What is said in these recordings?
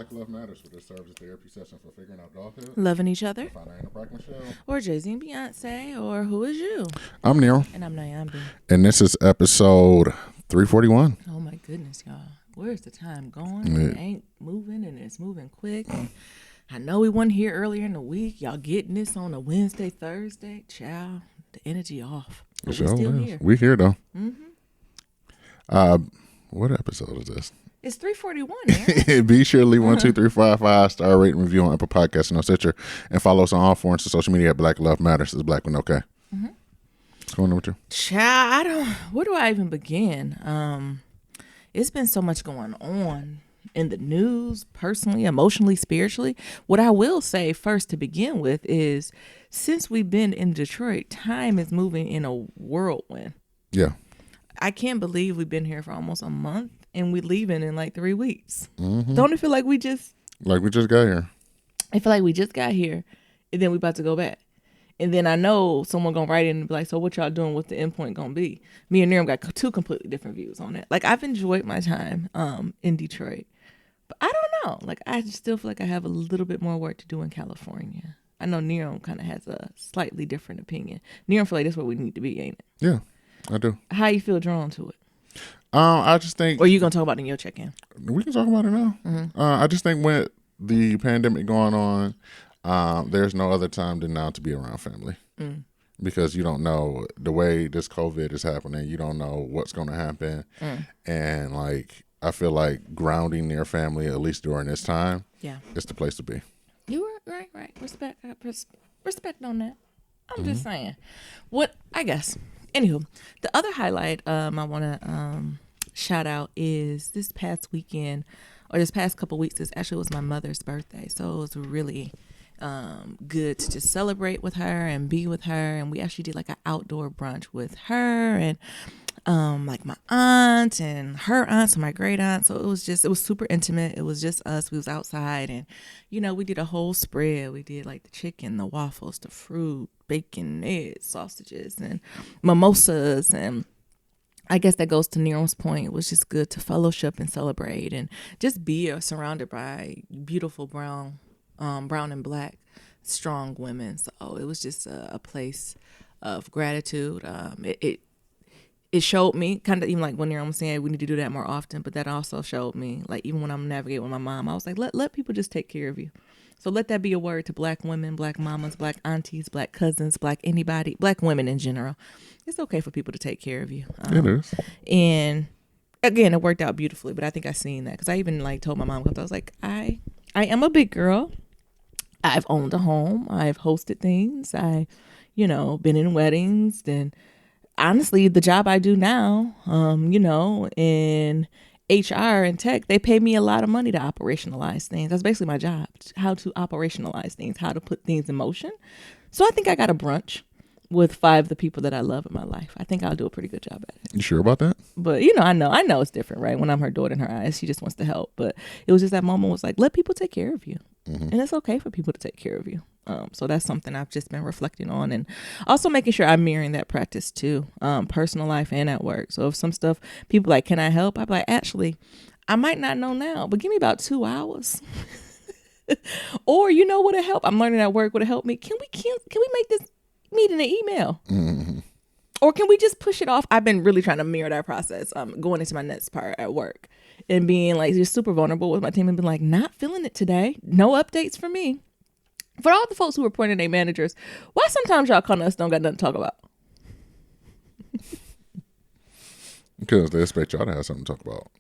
Black Love Matters, where this serves as therapy session for figuring out doghood, loving each other, finding Anna Brack Michelle, or Jay-Z and Beyonce, or who is you? I'm Neil, And I'm Nyambi. and this is episode 341. Oh my goodness, y'all. Where's the time going? It ain't moving, and it's moving quick. And I know we wasn't here earlier in the week. Y'all getting this on a Wednesday, Thursday. Child, the energy off. But Sure we still is. here. We here, though. What episode is this? It's 341, man. Be sure to leave 1, 2, 3, 4, 5-star rating review on Apple Podcasts and on Stitcher, and follow us on all forms of social media at Black Love Matters. It's Black One Okay. What's going on with you? Child, where do I even begin? It's been so much going on in the news, personally, emotionally, spiritually. What I will say first to begin with is, since we've been in Detroit, time is moving in a whirlwind. Yeah. I can't believe we've been here for almost a month and we're leaving in like 3 weeks. Don't it feel like we just Like we just got here. I feel like we just got here and then we about to go back. And then I know someone gonna write in and be like, so what y'all doing? What's the end point gonna be? Me and Miriam got two completely different views on it. Like, I've enjoyed my time in Detroit. But I don't know. Like, I just still feel like I have a little bit more work to do in California. I know Miriam kind of has a slightly different opinion. Miriam feel like that's where we need to be, ain't it? Yeah, I do. How you feel drawn to it? I just think Or you gonna talk about it in your check-in? we can talk about it now. I just think with the pandemic going on, there's no other time than now to be around family. Because you don't know the way this COVID is happening. You don't know what's going to happen. And like, I feel like grounding near family, at least during this time, Yeah. is the place to be. You were right. Respect on that. I'm just saying. What I guess. Anywho, the other highlight I want to shout out is this past weekend, or this past couple weeks. This actually was my mother's birthday, so it was really good to just celebrate with her and be with her. And we actually did like an outdoor brunch with her and like my aunt and her aunt, so my great aunt. So it was super intimate. It was just us. We was outside, and we did a whole spread. We did like the chicken, the waffles, the fruit, bacon, eggs, sausages, and mimosas. And I guess that goes to Nero's point. It was just good to fellowship and celebrate and just be surrounded by beautiful brown and black strong women. So it was just a place of gratitude. It showed me kind of, even like when I'm saying we need to do that more often, but that also showed me, like, even when I'm navigating with my mom, I was like, let people just take care of you. So let that be a word to black women, black mamas, black aunties, black cousins, black anybody, black women in general. It's okay for people to take care of you. It is. And again, it worked out beautifully, but I think I seen that because I even like told my mom, I was like, I am a big girl. I've owned a home. I've hosted things. I, been in weddings. And honestly, the job I do now, in HR and tech, they pay me a lot of money to operationalize things. That's basically my job, how to operationalize things, how to put things in motion. So I think I got a brunch with 5 of the people that I love in my life. I think I'll do a pretty good job at it. You sure about that? But, I know it's different, right? When I'm her daughter in her eyes, she just wants to help. But it was just that moment was like, let people take care of you. And it's okay for people to take care of you. So that's something I've just been reflecting on, and also making sure I'm mirroring that practice too, personal life and at work. So if some stuff people like, can I help? I'm like, actually, I might not know now, but give me about 2 hours. Or would it help? I'm learning at work. Would it help me? Can we make this meeting an email? Or can we just push it off? I've been really trying to mirror that process, going into my next part at work and being like just super vulnerable with my team and being like, not feeling it today. No updates for me. For all the folks who are pointing their managers, why sometimes y'all calling us don't got nothing to talk about? Because they expect y'all to have something to talk about.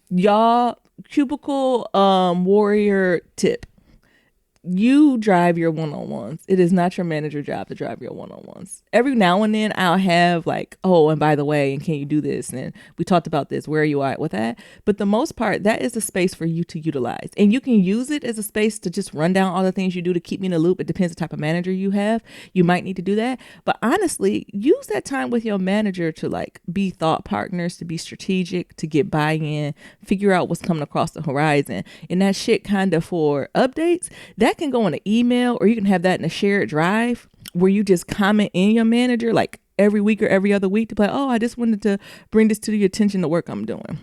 Y'all, cubicle warrior tip. You drive your one-on-ones. It is not your manager job to drive your one-on-ones. Every now and then I'll have like, oh, and by the way, and can you do this? And we talked about this. Where are you at with that? But the most part, that is a space for you to utilize. And you can use it as a space to just run down all the things you do to keep me in the loop. It depends the type of manager you have. You might need to do that. But honestly, use that time with your manager to like be thought partners, to be strategic, to get buy-in, figure out what's coming across the horizon. And that shit kind of for updates, that can go in an email, or you can have that in a shared drive where you just comment in your manager like every week or every other week to be like, oh, I just wanted to bring this to your attention, the work I'm doing.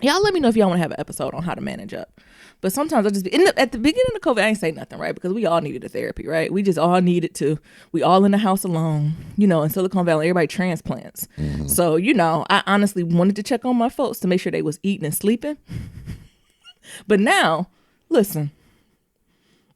Y'all let me know if y'all want to have an episode on how to manage up. But sometimes I just at the beginning of COVID, I ain't say nothing, right? Because we all needed a therapy, right? We just all needed to. We all in the house alone, you know. In Silicon Valley, everybody transplants. So you know, I honestly wanted to check on my folks to make sure they was eating and sleeping. But now, listen.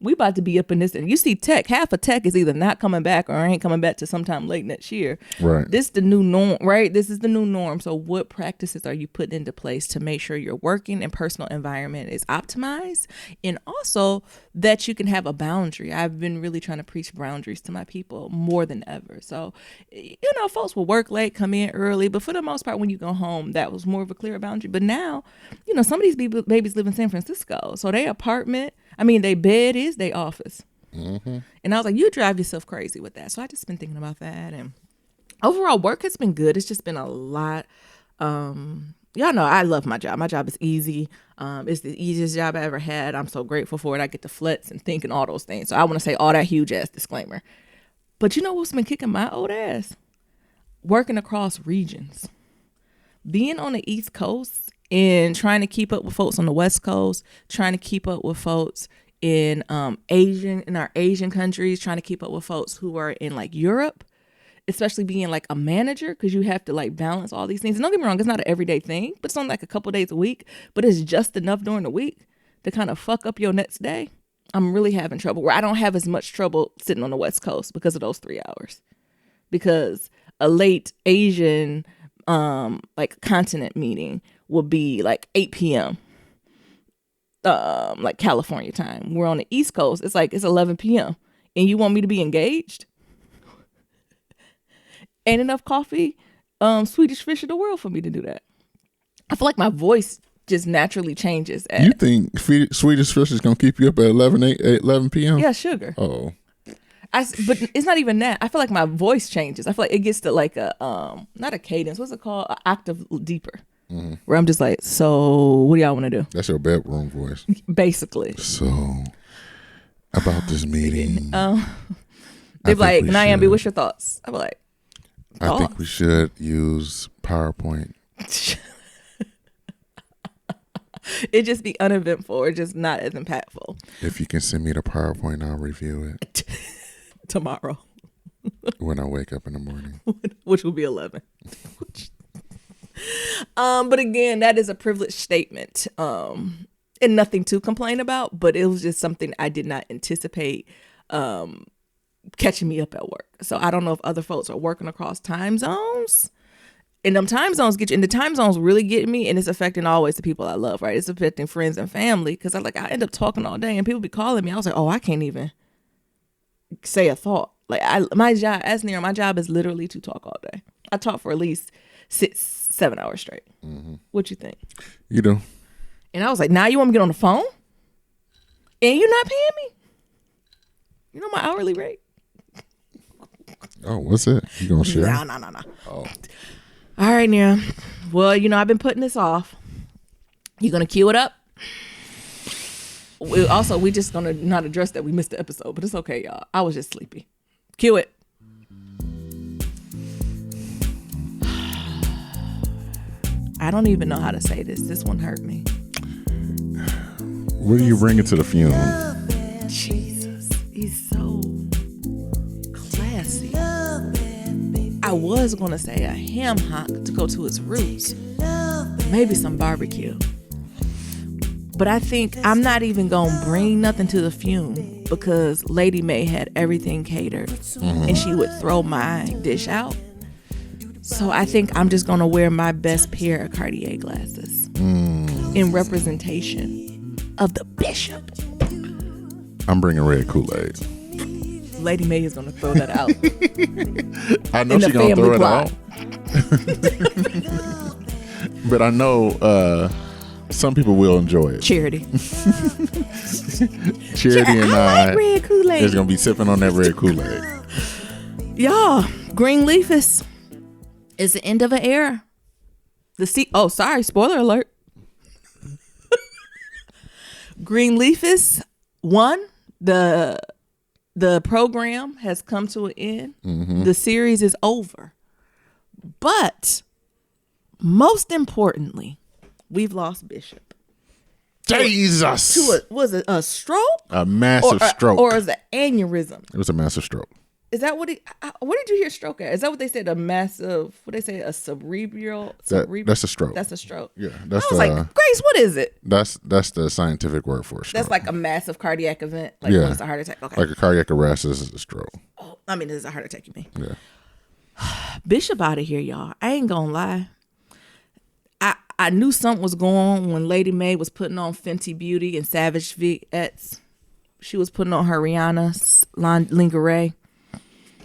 We about to be up in this, and you see tech, half of tech is either not coming back or ain't coming back to sometime late next year. Right. This is the new norm, right? This is the new norm. So what practices are you putting into place to make sure your working and personal environment is optimized, and also that you can have a boundary? I've been really trying to preach boundaries to my people more than ever. So, you know, folks will work late, come in early, but for the most part, when you go home, that was more of a clear boundary. But now, you know, some of these babies live in San Francisco, so their apartment, their bed is their office. And I was like, you drive yourself crazy with that. So I just been thinking about that. And overall, work has been good. It's just been a lot. Y'all know I love my job. My job is easy. It's the easiest job I ever had. I'm so grateful for it. I get to flex and think and all those things. So I want to say all that huge ass disclaimer. But you know what's been kicking my old ass? Working across regions. Being on the East Coast and trying to keep up with folks on the West Coast, trying to keep up with folks in our Asian countries, trying to keep up with folks who are in like Europe, especially being like a manager, because you have to like balance all these things. And don't get me wrong, it's not an everyday thing, but it's on like a couple days a week, but it's just enough during the week to kind of fuck up your next day. I'm really having trouble, where I don't have as much trouble sitting on the West Coast because of those 3 hours, because a late Asian like continent meeting will be like 8 p.m. Like California time. We're on the East Coast. It's 11 p.m. and you want me to be engaged? Ain't enough coffee, Swedish fish in the world for me to do that. I feel like my voice just naturally changes. You think Swedish fish is gonna keep you up at 11 p.m.? Yeah, sugar. Oh. But it's not even that. I feel like my voice changes. I feel like it gets to like a not a cadence. What's it called? An octave deeper. Where I'm just like, so what do y'all want to do? That's your bedroom voice. Basically. So about this meeting. They're like, Nyambi, what's your thoughts? I'm like, I think we should use PowerPoint. It just be uneventful or just not as impactful. If you can send me the PowerPoint, I'll review it. Tomorrow. When I wake up in the morning. Which will be 11. But again, that is a privileged statement. And nothing to complain about, but it was just something I did not anticipate catching me up at work. So I don't know if other folks are working across time zones. And them time zones get you, and the time zones really get me, and it's affecting always the people I love, right? It's affecting friends and family, because I end up talking all day, and people be calling me. I was like, oh, I can't even say a thought. Like my job is literally to talk all day. I talk for at least 6-7 hours straight. What you think? You do. And I was like, now you want me to get on the phone? And you're not paying me? You know my hourly rate? Oh, what's it? You gonna share? No. Oh. All right, now. Well, I've been putting this off. You gonna cue it up? We just gonna not address that we missed the episode, but it's okay, y'all. I was just sleepy. Cue it. I don't even know how to say this. This one hurt me. What are you bringing to the funeral? Jesus, he's so classy. I was gonna say a ham hock to go to its roots, maybe some barbecue. But I think I'm not even gonna bring nothing to the fume, because Lady May had everything catered, and she would throw my dish out. So I think I'm just gonna wear my best pair of Cartier glasses in representation of the bishop. I'm bringing red Kool-Aid. Lady May is gonna throw that out. I know she's gonna throw it out. But I know some people will enjoy it. Charity. Charity and I like red Kool-Aid. is gonna be sipping on that red Kool-Aid. Y'all, Greenleafus is the end of an era. Spoiler alert. Greenleafus won. The program has come to an end. The series is over. But most importantly, we've lost Bishop. Jesus. Was it a stroke? A massive stroke. Or is it an aneurysm? It was a massive stroke. Is that what what did you hear stroke at? Is that what they said? A massive, what they say, a cerebral? That's a stroke. That's a stroke. Yeah. I was like, Grace, what is it? That's the scientific word for a stroke. That's like a massive cardiac event. Like when it's a heart attack. Okay. Like a cardiac arrest is a stroke. Oh, I mean, this is a heart attack, you mean? Yeah. Bishop out of here, y'all. I ain't gonna lie. I knew something was going on when Lady Mae was putting on Fenty Beauty and Savage Vets. She was putting on her Rihanna lingerie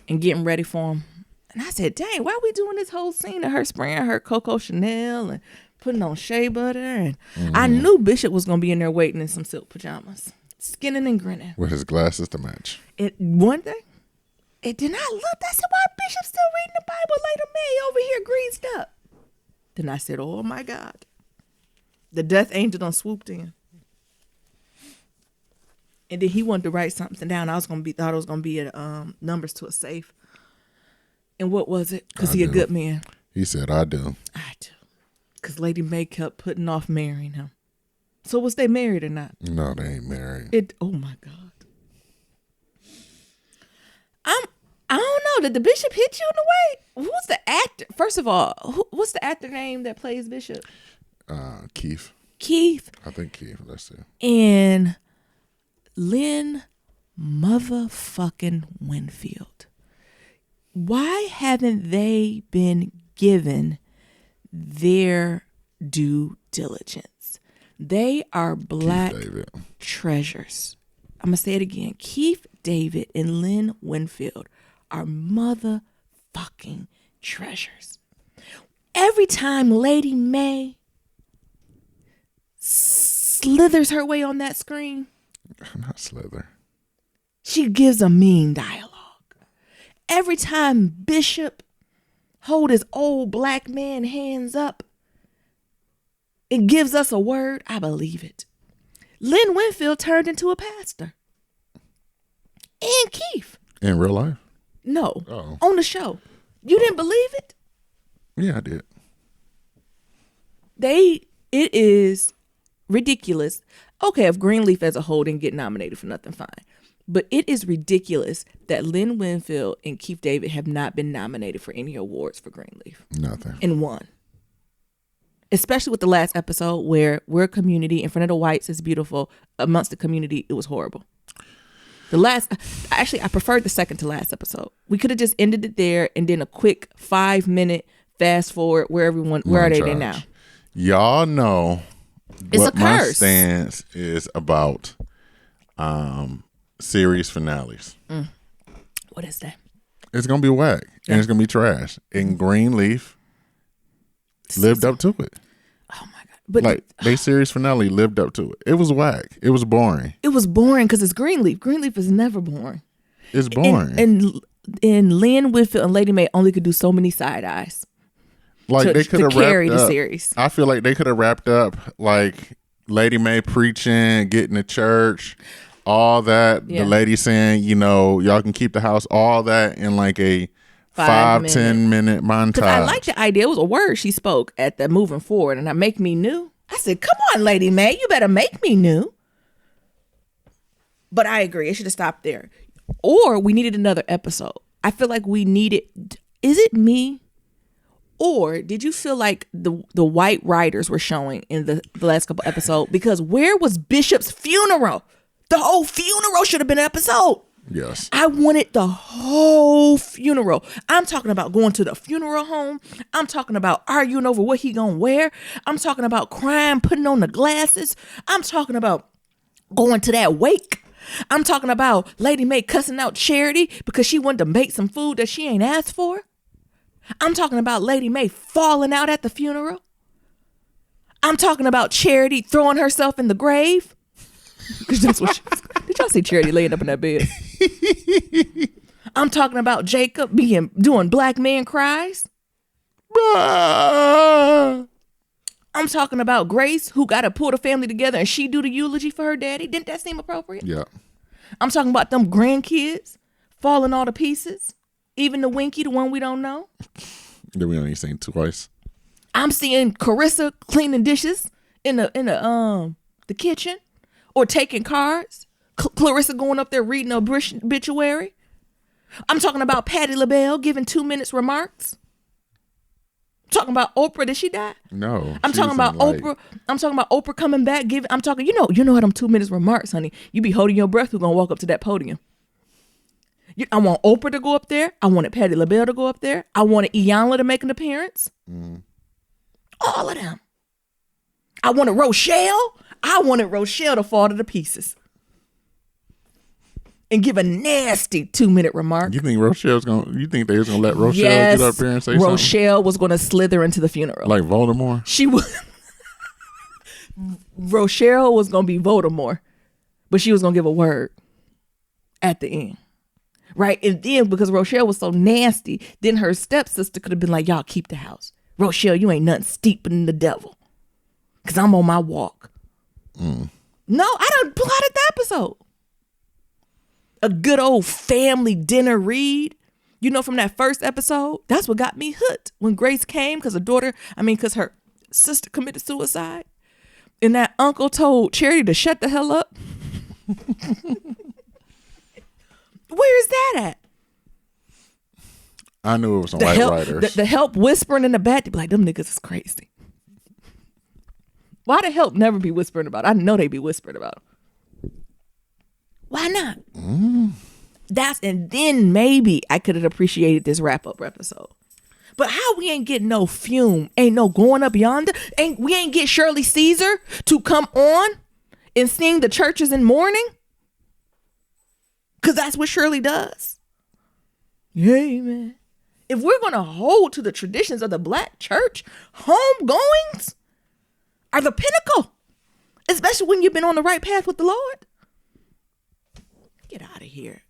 and getting ready for him. And I said, dang, why are we doing this whole scene of her spraying her Coco Chanel and putting on shea butter? And I knew Bishop was going to be in there waiting in some silk pajamas, skinning and grinning. With his glasses to match. One thing, it did not look. I said, why Bishop still reading the Bible? Lady Mae over here greased up. Then I said, oh my God. The death angel done swooped in. And then he wanted to write something down. Thought it was gonna be numbers to a safe. And what was it? Because he a good man. He said, I do. I do. Because Lady Mae kept putting off marrying him. So was they married or not? No, they ain't married. Oh my God. I don't know. Did the Bishop hit you in a way? Who's the actor? First of all, what's the actor name that plays Bishop? Keith. Keith. I think Keith. That's it. And Lynn motherfucking Winfield. Why haven't they been given their due diligence? They are black treasures. I'm going to say it again. Keith David and Lynn Winfield are motherfucking treasures. Every time Lady Mae slithers her way on that screen, not slither, she gives a mean dialogue. Every time Bishop hold his old black man hands up and gives us a word, I believe it. Lynn Winfield turned into a pastor. And Keith. In real life? No. Oh. On the show. You didn't believe it? Yeah, I did. It is ridiculous. Okay, if Greenleaf as a whole didn't get nominated for nothing, fine. But it is ridiculous that Lynn Winfield and Keith David have not been nominated for any awards for Greenleaf. Nothing. And won. Especially with the last episode where we're a community in front of the whites is beautiful. Amongst the community, it was horrible. I preferred the second to last episode. We could have just ended it there and then a quick 5-minute fast forward where are they now? Y'all know it's what a my curse. stance is about series finales. What is that? It's gonna be whack and it's gonna be trash. And Greenleaf lived up to it. Oh my God. But they series finale lived up to it. It was whack. It was boring. It was boring because it's Greenleaf. Greenleaf is never boring. It's boring. And Lynn Winfield and Lady Mae only could do so many side eyes. Like they could have carry wrapped the up. Series. I feel like they could have wrapped up like Lady Mae preaching, getting to church, all that. Yeah. The lady saying, y'all can keep the house, all that in like a 5-10 minute montage. Because I like the idea. It was a word she spoke at the moving forward, and I make me new. I said, "Come on, Lady Mae, you better make me new." But I agree, it should have stopped there. Or we needed another episode. I feel like we needed. Is it me? Or did you feel like the white writers were showing in the last couple episodes? Because where was Bishop's funeral? The whole funeral should have been an episode. Yes. I wanted the whole funeral. I'm talking about going to the funeral home. I'm talking about arguing over what he gonna wear. I'm talking about crying, putting on the glasses. I'm talking about going to that wake. I'm talking about Lady Mae cussing out Charity because she wanted to make some food that she ain't asked for. I'm talking about Lady Mae falling out at the funeral. I'm talking about Charity throwing herself in the grave. Because that's what did y'all see Charity laying up in that bed? I'm talking about Jacob doing black man cries. I'm talking about Grace, who got to pull the family together and she do the eulogy for her daddy. Didn't that seem appropriate? Yeah. I'm talking about them grandkids falling all to pieces. Even the Winky, the one we don't know. That we only seen twice. I'm seeing Carissa cleaning dishes in the kitchen, or taking cards. Clarissa going up there reading an obituary. I'm talking about Patti LaBelle giving 2 minutes remarks. Talking about Oprah, did she die? No. I'm talking about Oprah. I'm talking about Oprah coming back, giving. I'm talking. You know how them 2 minutes remarks, honey. You be holding your breath. Who's gonna walk up to that podium? I want Oprah to go up there. I wanted Patti LaBelle to go up there. I wanted Iyanla to make an appearance. All of them. I wanted Rochelle. I wanted Rochelle to fall to the pieces and give a nasty 2 minute remark. You think Rochelle's gonna? You think they was gonna let Rochelle get up there and say something? Rochelle was gonna slither into the funeral Like Voldemort. She was. Rochelle was gonna be Voldemort, but she was gonna give a word at the end, right? And then because Rochelle was so nasty, then her stepsister could have been like, "Y'all keep the house, Rochelle. You ain't nothing steeping the devil, cause I'm on my walk." No, I done plotted the episode. A good old family dinner read. You know, from that first episode, that's what got me hooked. When Grace came, because her sister committed suicide. And that uncle told Charity to shut the hell up. Where is that at? I knew it was some white writers. The help whispering in the back, they be like, them niggas is crazy. Why the help never be whispering about it? I know they be whispering about it. Why not? And then maybe I could have appreciated this wrap-up episode. But how we ain't getting no Fume, ain't no Going Up Yonder, we ain't get Shirley Caesar to come on and sing the churches in mourning? Because that's what Shirley does. Yeah, man. If we're going to hold to the traditions of the Black church, homegoings are the pinnacle. Especially when you've been on the right path with the Lord. Get out of here.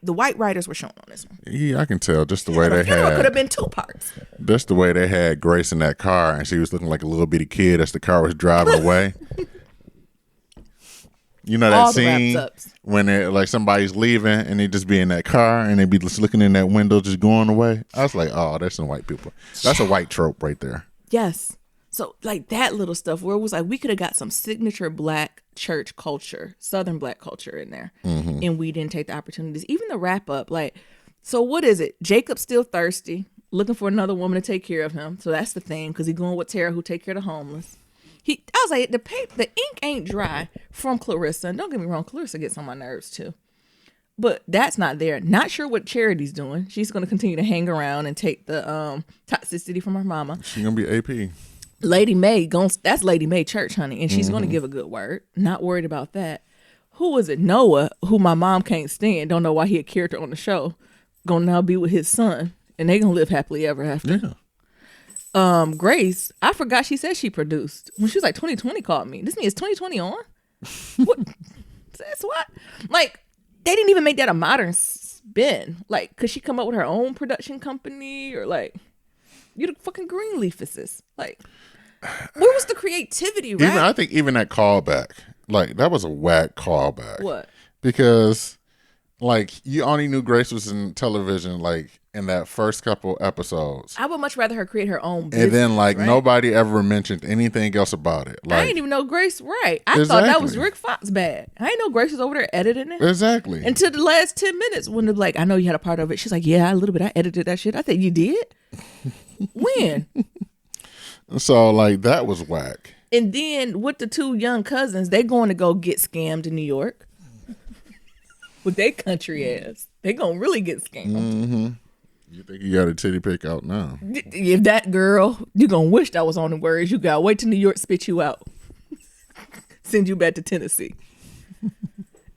The white writers were shown on this one. Yeah, I can tell just the way they had. Could have been 2 parts. Just the way they had Grace in that car, and she was looking like a little bitty kid as the car was driving away. You know that All scene when like somebody's leaving and they just be in that car and they be just looking in that window just going away. I was like, oh, that's some white people. That's a white trope right there. Yes. So like that little stuff where it was like we could have got some signature Black church culture, Southern Black culture in there, and we didn't take the opportunities. Even the wrap up, like, so what is it? Jacob's still thirsty, looking for another woman to take care of him. So that's the thing, because he's going with Tara, who take care of the homeless. I was like, the ink ain't dry from Clarissa. And don't get me wrong, Clarissa gets on my nerves too. But that's not there. Not sure what Charity's doing. She's going to continue to hang around and take the toxicity from her mama. She's going to be AP. Lady May, that's Lady May Church, honey. And she's going to give a good word. Not worried about that. Who was it? Noah, who my mom can't stand. Don't know why he a character on the show. Going to now be with his son. And they going to live happily ever after. Yeah. Grace, I forgot she said she produced. When she was like 2020 called me. This is 2020 on? What? That's what? Like, they didn't even make that a modern spin. Like, could she come up with her own production company? Or like, you the fucking Greenleafs. Like, where was the creativity, right? I think even that callback, like, that was a whack callback. What? Because, like, you only knew Grace was in television, like, in that first couple episodes. I would much rather her create her own business. And then, like, right? Nobody ever mentioned anything else about it. Like, I didn't even know Grace, right. I thought that was Rick Fox bad. I didn't know Grace was over there editing it. Exactly. Until the last 10 minutes when they're like, I know you had a part of it. She's like, yeah, a little bit. I edited that shit. I said, you did? When? So, like, that was whack. And then with the 2 young cousins, they going to go get scammed in New York. With their country ass. They going to really get scammed. You think you got a titty pick out now? If that girl, you going to wish that was on the words. You got to wait till New York spit you out. Send you back to Tennessee.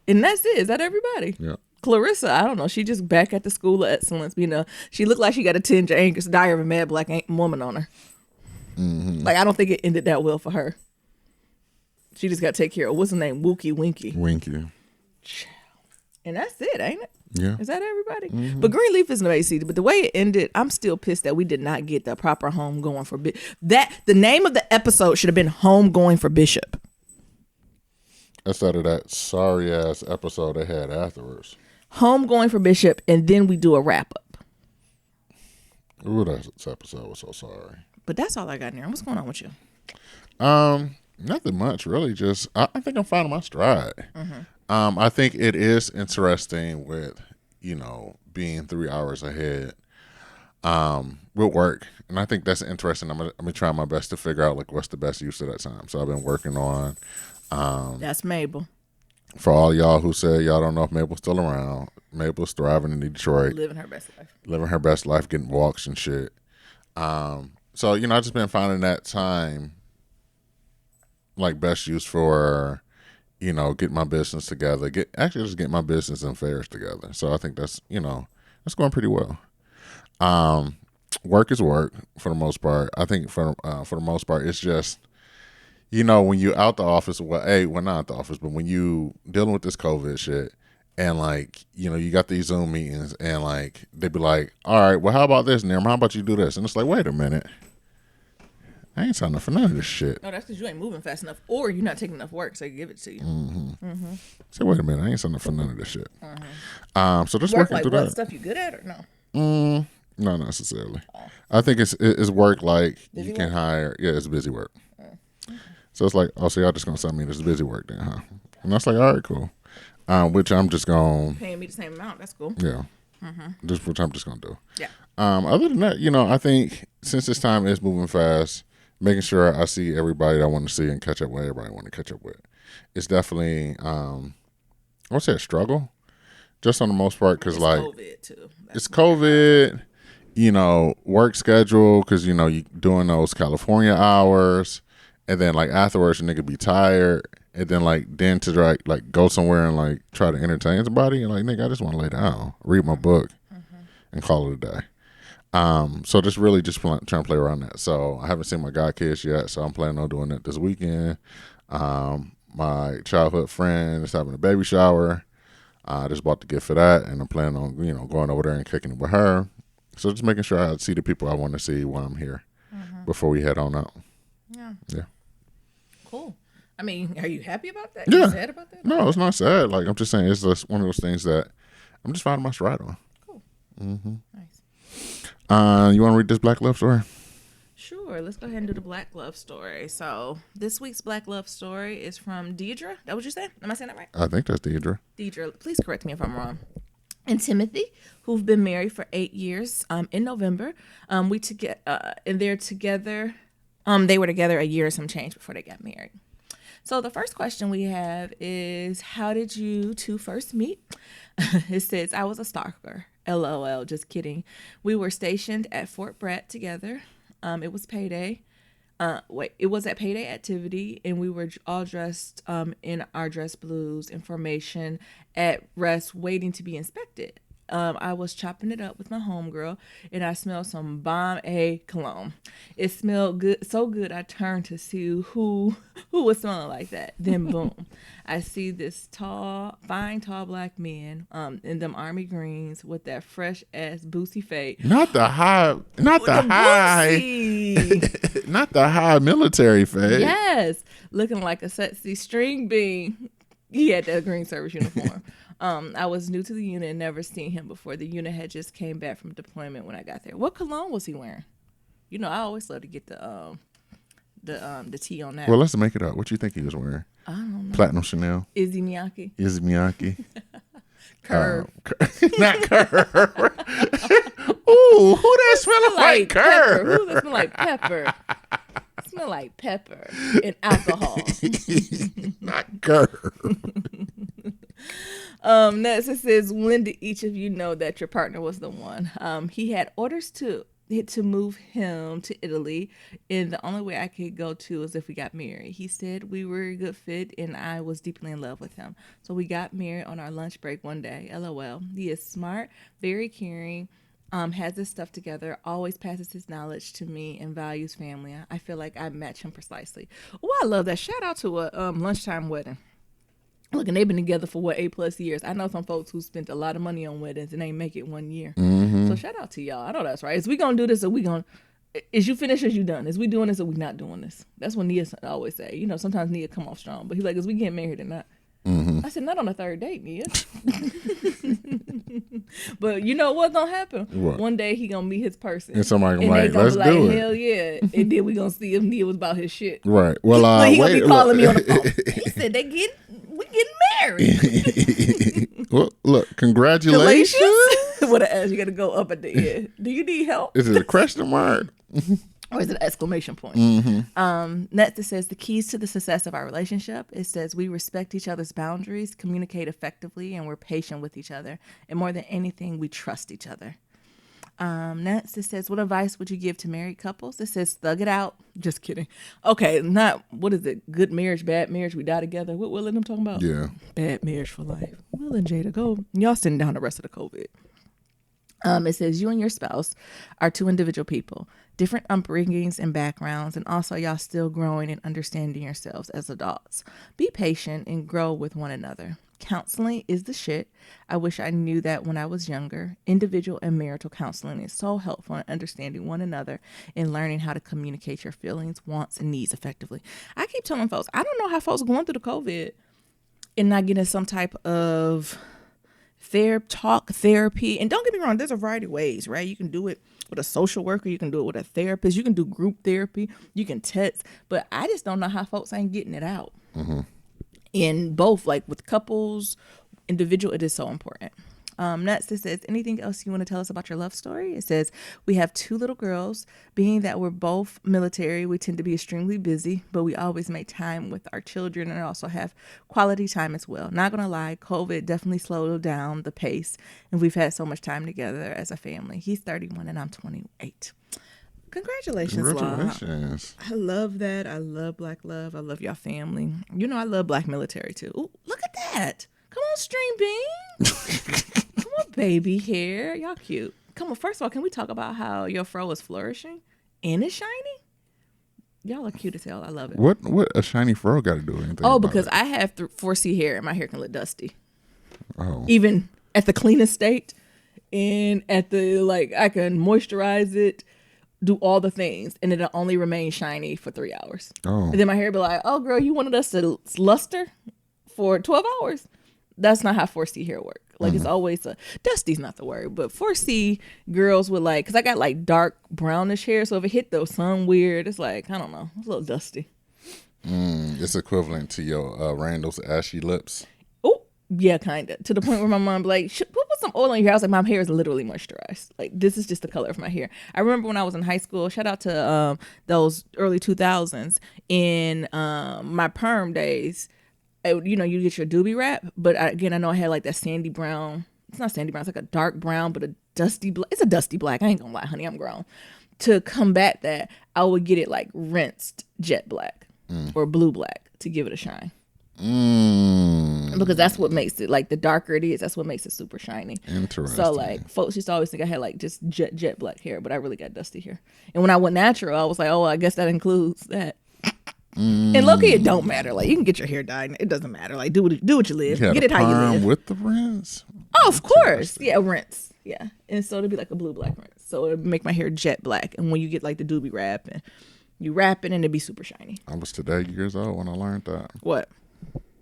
And that's it. Is that everybody? Yeah. Clarissa, I don't know. She just back at the school of excellence. You know, she looked like she got a tinge of Angus Diary of a Mad Black Woman on her. Like, I don't think it ended that well for her. She just got to take care of, what's her name? Wookie Winky. And that's it, ain't it? Yeah. Is that everybody? But Greenleaf is amazing. But the way it ended, I'm still pissed that we did not get the proper home going for Bishop. The name of the episode should have been Home Going for Bishop. Instead of that sorry ass episode they had afterwards. Home Going for Bishop, and then we do a wrap up. Ooh, that episode was so sorry. But that's all I got in there. What's going on with you? Nothing much, really. Just I think I'm finding my stride. I think it is interesting with being 3 hours ahead with work, and I think that's interesting. I'm gonna try my best to figure out like what's the best use of that time. So I've been working on That's Mabel for all y'all who said y'all don't know if Mabel's still around. Mabel's thriving in Detroit, living her best life. living her best life, getting walks and shit. So I just been finding that time like best use for get my business together, get my business and affairs together. So I think that's that's going pretty well. Work is work for the most part. I think for the most part it's just when you out the office, well not the office, but when you dealing with this COVID shit and like you got these Zoom meetings and like they be like, all right, well how about this, Nim? How about you do this? And it's like, wait a minute, I ain't signing up for none of this shit. No, that's because you ain't moving fast enough, or you're not taking enough work, so they give it to you. So wait a minute, I ain't signing up for none of this shit. So just Work working like through what that. stuff you good at, or no? Not necessarily. I think it's work like Busy you can work? hire. Yeah, it's busy work. So it's like, oh, so y'all just gonna send me this busy work then, huh? And that's like, all right, cool. Which I'm just gonna, Paying me the same amount. That's cool. yeah, just which I'm just gonna do. Yeah. Other than that, I think since this time is moving fast, making sure I see everybody that I want to see and catch up with everybody I want to catch up with, it's definitely, I would say a struggle, just on the most part, because It's like COVID too. it's COVID, work schedule, because you doing those California hours, and then like afterwards, a nigga be tired, and then to like go somewhere and like try to entertain somebody, and like nigga, I just want to lay down, read my book, and call it a day. So just really just trying to play around that. So I haven't seen my god kids yet, so I'm planning on doing that this weekend. My childhood friend is having a baby shower. I just bought the gift for that, and I'm planning on going over there and kicking it with her. So just making sure I see the people I want to see while I'm here before we head on out. Yeah. Cool. I mean, are you happy about that? Yeah. You sad about that? No, it's not sad. Like I'm just saying, it's just one of those things that I'm just finding my stride on. Cool. Nice. You want to read this Black Love story? Sure. Let's go ahead and do the Black Love story. So this week's Black Love story is from Deidre. That what you said? Am I saying that right? I think that's Deidre. Deidre, please correct me if I'm wrong. And Timothy, who've been married for 8 years. In November, and they're together. They were together a year and some change before they got married. So the first question we have is, how did you two first meet? It says, I was a stalker. LOL, just kidding. We were stationed at Fort Bragg together. It was payday. It was at payday activity, and we were all dressed in our dress blues in formation at rest, waiting to be inspected. I was chopping it up with my homegirl, and I smelled some bomb A cologne. It smelled good, so good I turned to see who was smelling like that. Then boom, I see this fine tall black man in them army greens with that fresh ass boosie fade. Not the high, not the high, Boosie. not the high military fade. Yes, looking like a sexy string bean. He had that green service uniform. I was new to the unit and never seen him before. The unit had just came back from deployment when I got there. What cologne was he wearing? I always love to get the tea on that. Well, let's make it up. What you think he was wearing? I don't know. Platinum Chanel. Izzy Miyake. Izzy Miyake. Curve. Not Curve. Ooh, who that smelling like pepper. Curve? Who that smell like pepper? Smell like pepper and alcohol. Not Curve. Next it says, when did each of you know that your partner was the one? He had orders to move him to Italy, and the only way I could go to is if we got married. He said we were a good fit, and I was deeply in love with him. So we got married on our lunch break one day. LOL. He is smart, very caring, has his stuff together, always passes his knowledge to me, and values family. I feel like I match him precisely. Oh, I love that. Shout out to a lunchtime wedding. Look, and they've been together for 8+ years. I know some folks who spent a lot of money on weddings and they make it 1 year. Mm-hmm. So shout out to y'all. I know that's right. Is we gonna do this, or we gonna? Is you finished, or you done? Is we doing this, or we not doing this? That's what Nia always say. Sometimes Nia come off strong, but he's like, is we getting married or not? Mm-hmm. I said, not on a third date, Nia. But you know what's gonna happen? What? One day he gonna meet his person, And somebody and like, they gonna let's be do like, it. hell yeah. And then we gonna see if Nia was about his shit. Right. Well, Like, he gonna wait. be calling me on the phone. He said we getting married. Well, look, congratulations. With an S, you gotta go up at the end. Do you need help? Is it a question mark? Or is it an exclamation point? Next, it says the keys to the success of our relationship. It says we respect each other's boundaries, communicate effectively, and we're patient with each other. And more than anything, we trust each other. Next, it says, what advice would you give to married couples? It says, thug it out. Just kidding. Okay, not, what is it? Good marriage, bad marriage, we die together. What Will and them talking about? Yeah. Bad marriage for life. Will and Jada, go. Y'all sitting down the rest of the COVID. It says you and your spouse are two individual people, different upbringings and backgrounds, and also y'all still growing and understanding yourselves as adults. Be patient and grow with one another. Counseling is the shit. I wish I knew that when I was younger. Individual and marital counseling is so helpful in understanding one another and learning how to communicate your feelings, wants, and needs effectively. I keep telling folks, I don't know how folks are going through the COVID and not getting some type of therapy. And don't get me wrong, there's a variety of ways, right? You can do it with a social worker, you can do it with a therapist, you can do group therapy, you can text, but I just don't know how folks ain't getting it out. In both, like with couples, individual, it is so important. Next, it says, anything else you want to tell us about your love story? It says, we have 2 little girls. Being that we're both military, we tend to be extremely busy, but we always make time with our children and also have quality time as well. Not going to lie, COVID definitely slowed down the pace, and we've had so much time together as a family. He's 31 and I'm 28. Congratulations, Congratulations. I love that. I love Black love. I love y'all family. You know, I love Black military too. Ooh, look at that. Come on, Stream Bean. Come on, baby hair. Y'all cute. Come on, first of all, can we talk about how your fro is flourishing and it's shiny? Y'all are cute as hell. I love it. What a shiny fro got to do with anything? Oh, because I have 4C hair and my hair can look dusty. Oh. Even at the cleanest state and at the, like, I can moisturize it, do all the things, and it'll only remain shiny for 3 hours. Oh. And then my hair be like, oh, girl, you wanted us to luster for 12 hours? That's not how 4C hair work. Like, it's always dusty's not the word, but 4C girls would like, because I got like dark brownish hair, so if it hit the sun weird, it's like, I don't know, it's a little dusty. It's equivalent to your Randall's ashy lips. Oh, yeah, kind of. To the point where my mom be like, put some oil on your hair. I was like, my hair is literally moisturized. Like, this is just the color of my hair. I remember when I was in high school, shout out to those early 2000s, in my perm days, you know, you get your doobie wrap, but again, I know I had like that sandy brown. It's not sandy brown. It's like a dark brown, but a dusty black. It's a dusty black. I ain't gonna lie, honey, I'm grown. To combat that, I would get it like rinsed jet black or blue black to give it a shine. Because that's what makes it, like, the darker it is, that's what makes it super shiny. Interesting. So like folks used to always think I had like just jet black hair, but I really got dusty hair. And when I went natural, I was like, oh, I guess that includes that. And low-key, it don't matter. Like, you can get your hair dyed. It doesn't matter. Like, do what you live. You Get it how you live. with the rinse? Oh, of course. Yeah, rinse. Yeah. And so it'd be like a blue black rinse. So it'd make my hair jet black. And when you get like the doobie wrap and you wrap it, and it'd be super shiny. I was today years old when I learned that. What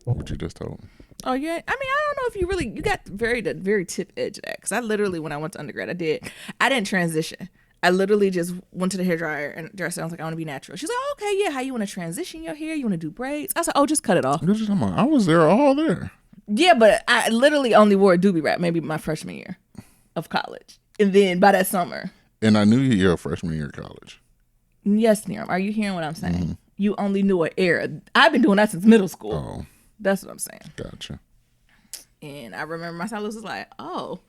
you just told me. Oh, yeah. I mean, I don't know if you got the very tip edge of that. Because I literally, when I went to undergrad, I didn't transition. I literally just went to the hairdryer and dressed. I was like, I want to be natural. She's like, oh, okay, yeah. How you want to transition your hair? You want to do braids? I said, oh, just cut it off. I was all there. Yeah, but I literally only wore a doobie wrap maybe my freshman year of college. And then by that summer. And I knew you're a freshman year of college. Yes, Niram. Are you hearing what I'm saying? You only knew an era. I've been doing that since middle school. Oh. That's what I'm saying. Gotcha. And I remember my stylist was like, oh.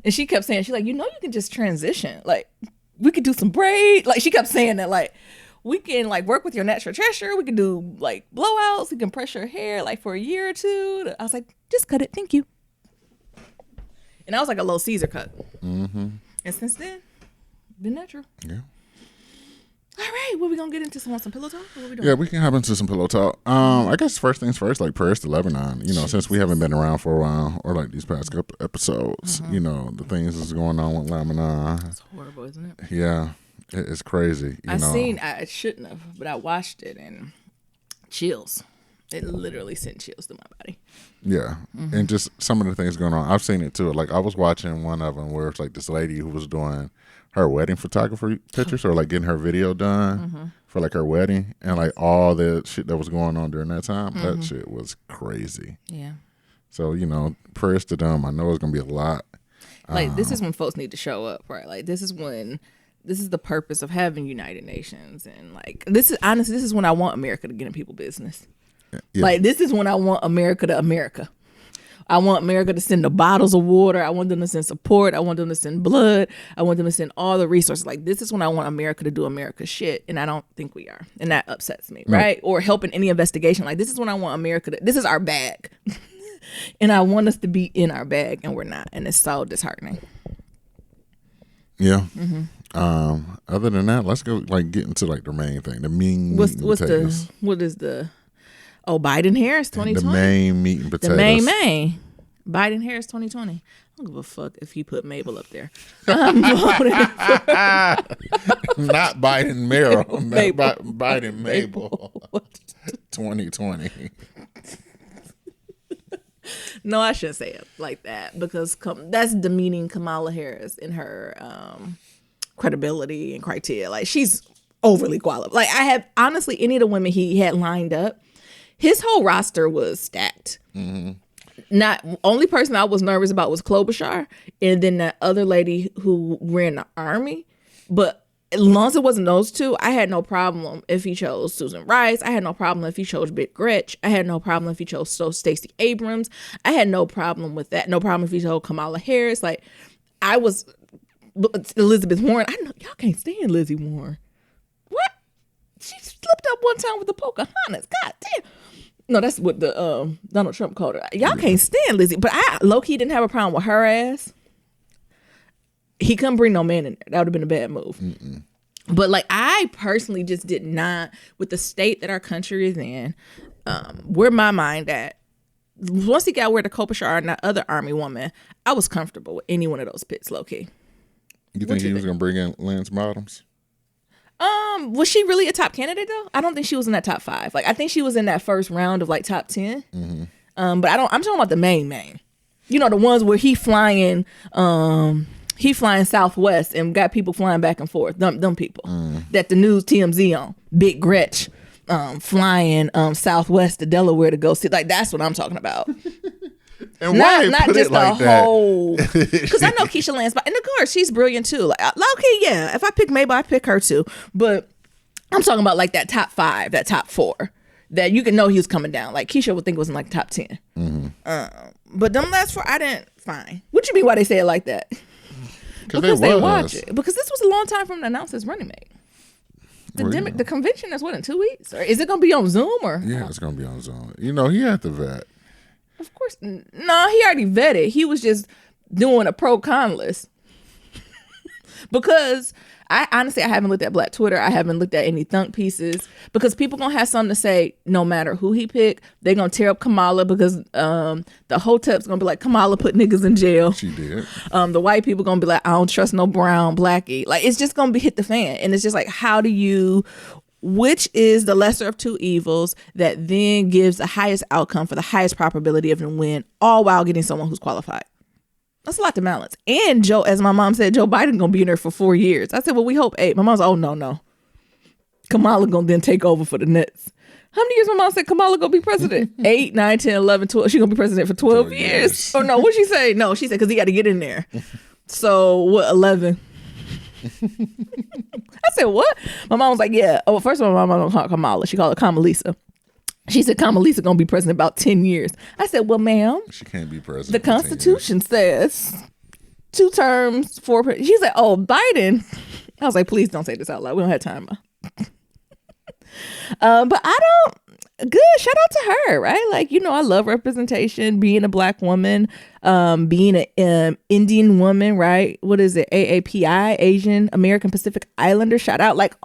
And she kept saying, she's like, you know, you can just transition. Like, we could do some braid. Like, she kept saying that, like, we can like work with your natural texture. We can do like blowouts. We can press your hair like for a year or two. I was like, just cut it. Thank you. And I was like a little Caesar cut. And since then, been natural. Yeah. All right, what we gonna get into? Some pillow talk? Or what we doing? Yeah, we can hop into some pillow talk. I guess first things first, like prayers to Lebanon. You know, since we haven't been around for a while, or like these past couple episodes, you know, the things that's going on with Lebanon. It's horrible, isn't it? Yeah, it's crazy. I shouldn't have, but I watched it and chills. It literally sent chills through my body. Yeah. And just some of the things going on. I've seen it too. Like I was watching one of them where it's like this lady who was doing her wedding photography pictures or like getting her video done for like her wedding, and like all the shit that was going on during that time. That shit was crazy. Yeah. So, you know, prayers to them. I know it's going to be a lot. Like, this is when folks need to show up, right? Like, this is the purpose of having United Nations. And, like, this is when I want America to get in people's business. Yeah. Like, this is when I want America to America. I want America to send the bottles of water. I want them to send support. I want them to send blood. I want them to send all the resources. Like, this is when I want America to do America shit. And I don't think we are. And that upsets me, right? Or helping any investigation. Like, this is when I want America to, this is our bag. And I want us to be in our bag, and we're not, and it's so disheartening. Yeah. Other than that, let's go get into like the main thing, the main what is the Biden Harris 2020? The main meat and potatoes. The main Biden Harris 2020. I don't give a fuck if he put Mabel up there. I'm voting not Biden Mabel. Biden Mabel. 2020. No, I shouldn't say it like that, because that's demeaning Kamala Harris in her credibility and criteria. Like, she's overly qualified. Like, I have, honestly, any of the women he had lined up, his whole roster was stacked. Not only person I was nervous about was Klobuchar, and then that other lady who ran the army. But as long as it wasn't those two, I had no problem if he chose Susan Rice. I had no problem if he chose Big Gretch. I had no problem if he chose Stacey Abrams. I had no problem with that. No problem if he chose Kamala Harris. Like, I was Elizabeth Warren. I know y'all can't stand Lizzie Warren. What? She slipped up one time with the Pocahontas. God damn. No, that's what the Donald Trump called her. Y'all can't stand Lizzie, but I low-key didn't have a problem with her ass. He couldn't bring no man in there. That would have been a bad move. But like, I personally just did not, with the state that our country is in, where my mind at. Once he got where the Klobuchar and that other army woman, I was comfortable with any one of those picks, low key. You think he was gonna bring in Lance Bottoms? Was she really a top candidate though? I don't think she was in that top 5. Like, I think she was in that first round of like top 10. But I'm talking about the main. You know, the ones where he flying Southwest and got people flying back and forth. Them people that the news TMZ on. Big Gretch flying Southwest to Delaware to go see. Like, that's what I'm talking about. And why not just like the whole? Because I know Keisha Lance, and of course she's brilliant too. Like, okay, yeah. If I pick Mabel, I pick her too. But I'm talking about like that top 5, that top 4, that you can know he was coming down. Like, Keisha would think was in like top 10. But them last 4, I didn't find. What you mean? Why they say it like that? Because they watch it. Because this was a long time for him to announce his running mate. The convention is what, in 2 weeks? Or is it going to be on Zoom? Or yeah, it's going to be on Zoom. You know, he had to vet. Of course. No, he already vetted. He was just doing a pro-con list. Because I haven't looked at Black Twitter. I haven't looked at any thunk pieces, because people gonna have something to say no matter who he picked. They're gonna tear up Kamala because the Hotep's gonna be like, Kamala put niggas in jail. She did. The white people gonna be like, I don't trust no brown blackie. Like, it's just gonna be hit the fan. And it's just like, which is the lesser of two evils that then gives the highest outcome for the highest probability of a win, all while getting someone who's qualified. That's a lot to balance. And Joe, as my mom said, Joe Biden gonna be in there for 4 years. I said, well, we hope 8. My mom's like, oh, no. Kamala gonna then take over for the next. How many years my mom said Kamala gonna be president? 8, 9, 10, 11, 12. She gonna be president for 12 years. Oh, no, what'd she say? No, she said, because he got to get in there. So, what, 11? I said, what? My mom was like, yeah. Oh, first of all, my mom don't call her Kamala. She called her Kamalisa. She said Kamalisa gonna be president about 10 years. I said, well, ma'am, she can't be president. The Constitution says 2 terms, 4. She's like, oh, Biden. I was like, please don't say this out loud. We don't have time. But I don't. Good. Shout out to her, right? Like, you know, I love representation, being a Black woman, being an Indian woman, right? What is it? AAPI, Asian American Pacific Islander. Shout out. Like,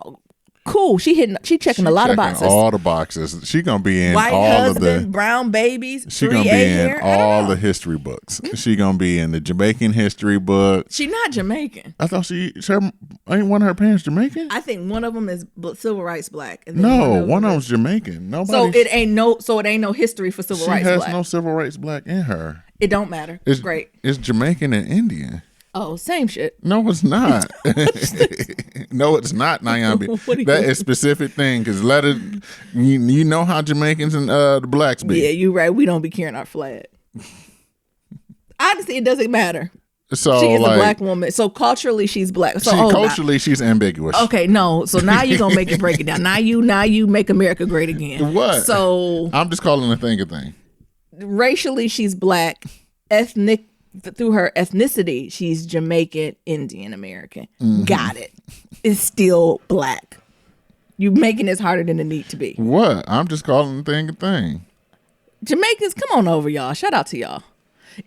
cool. She checking a lot of boxes. All the boxes. She gonna be in White all husband, of the brown babies. She gonna be in all the history books. She gonna be in the Jamaican history book. She not Jamaican. I thought ain't one of her parents Jamaican. I think one of them is civil rights black. And then no, one of them's Jamaican. Nobody. So it ain't no history for civil rights black. She has no civil rights black in her. It don't matter. It's great. It's Jamaican and Indian. Oh, same shit. No, it's not. No, it's not, Nyambi. That is specific thing because you know how Jamaicans and the blacks be. Yeah, you right. We don't be carrying our flag. Honestly, it doesn't matter. So she is a black woman. So culturally, she's black. So culturally, she's ambiguous. Okay, no. So now you're gonna make it break it down. Now you make America great again. What? So I'm just calling a thing a thing. Racially, she's black. Through her ethnicity, she's Jamaican, Indian American. Mm-hmm. Got it. It's still black. You making this harder than it need to be. What? I'm just calling the thing a thing. Jamaicans, come on over, y'all. Shout out to y'all.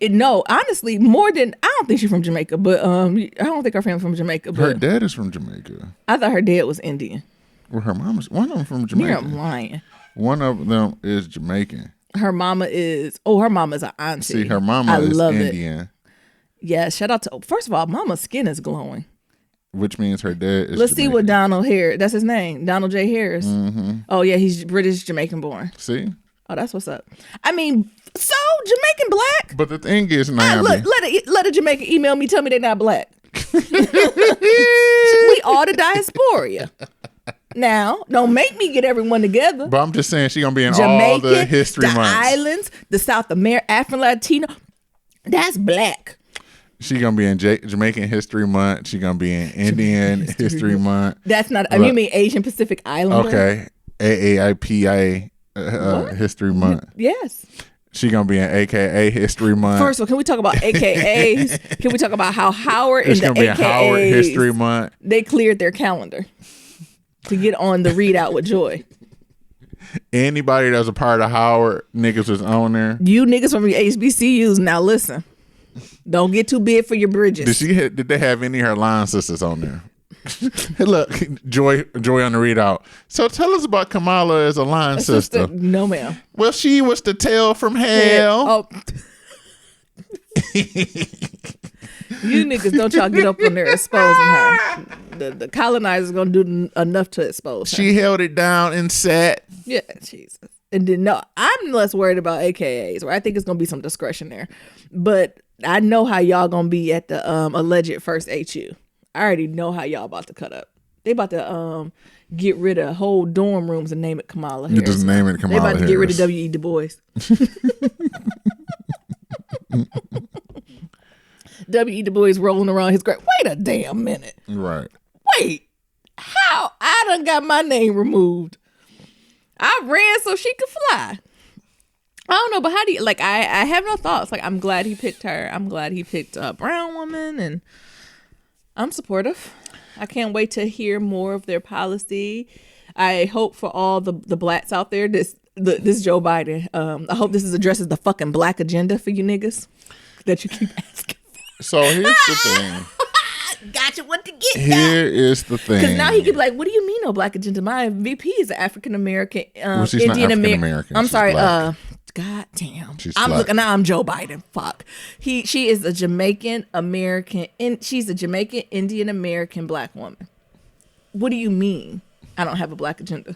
No, honestly, more than I don't think she's from Jamaica, but I don't think her family's from Jamaica. But her dad is from Jamaica. I thought her dad was Indian. Well, her mom's one of them from Jamaica. You're lying. One of them is Jamaican. Her mama is an auntie. See, her mama is Indian. It. Yeah, shout out to, first of all, mama's skin is glowing. Which means her dad is Let's Jamaican. see what Donald Harris, that's his name, Donald J. Harris. Mm-hmm. Oh, yeah, he's British Jamaican born. See? Oh, that's what's up. I mean, so Jamaican black. But the thing is, Naomi, let a Jamaican email me, tell me they're not black. We all the diaspora. Now, don't make me get everyone together. But I'm just saying she gonna be in Jamaican, all the history months. The islands, the South America, Afro Latino. That's black. She gonna be in Jamaican History Month. She gonna be in Indian History Month. That's not. You mean Asian Pacific Islander? Okay, AAIPA History Month. Yes. She gonna be in AKA History Month. First of all, can we talk about AKAs? Can we talk about how Howard and the AKAs? It's gonna be Howard History Month. They cleared their calendar to get on the readout with Joy. Anybody that's a part of Howard, niggas was on there. You niggas from your HBCUs, now listen. Don't get too big for your bridges. Did they have any of her line sisters on there? Hey, look, Joy on the readout. So tell us about Kamala as a line sister. No, ma'am. Well, she was the tail from hell. Oh. You niggas don't y'all get up on there exposing her. The colonizers gonna do enough to expose her. She held it down and sat. Yeah, Jesus. And then no, I'm less worried about AKAs. Where I think it's gonna be some discretion there, but I know how y'all gonna be at the alleged first HU. I already know how y'all about to cut up. They about to get rid of whole dorm rooms and name it Kamala Harris. You just name it Kamala Harris. They about to get rid of W.E. Du Bois. W.E. Du Bois rolling around his grave. Wait a damn minute. Right. Wait. How? I done got my name removed. I ran so she could fly. I don't know, but how do you, like, I have no thoughts. Like, I'm glad he picked her. I'm glad he picked a brown woman, and I'm supportive. I can't wait to hear more of their policy. I hope for all the blacks out there, this Joe Biden, I hope this addresses the fucking black agenda for you niggas that you keep asking. So here's the thing. Gotcha, what to get. Here is the thing. Because now he could be like, what do you mean no black agenda? My VP is an African American, she's Indian not African-American. I'm She's sorry, black. God damn. She's I'm black. looking now. I'm Joe Biden. Fuck. She is a Jamaican American, and she's a Jamaican Indian American black woman. What do you mean? I don't have a black agenda.